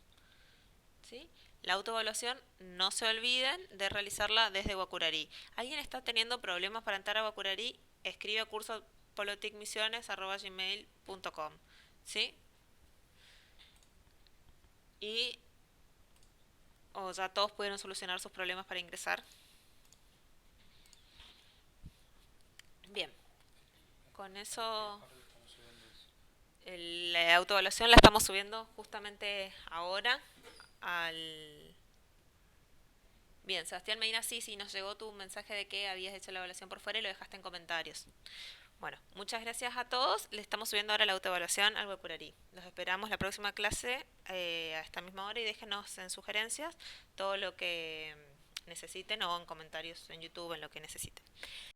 ¿Sí? La autoevaluación no se olviden de realizarla desde Bacurari. ¿Alguien está teniendo problemas para entrar a Bacurari? Escribe a cursopoloticmisiones@gmail.com. ¿Sí? Y o ya todos pudieron solucionar sus problemas para ingresar. Bien, con eso la autoevaluación la estamos subiendo justamente ahora al... Bien, Sebastián Medina, sí, nos llegó tu mensaje de que habías hecho la evaluación por fuera y lo dejaste en comentarios. Bueno, muchas gracias a todos. Le estamos subiendo ahora la autoevaluación al Bacurari. Los esperamos la próxima clase a esta misma hora y déjenos en sugerencias todo lo que necesiten o en comentarios en YouTube, en lo que necesiten.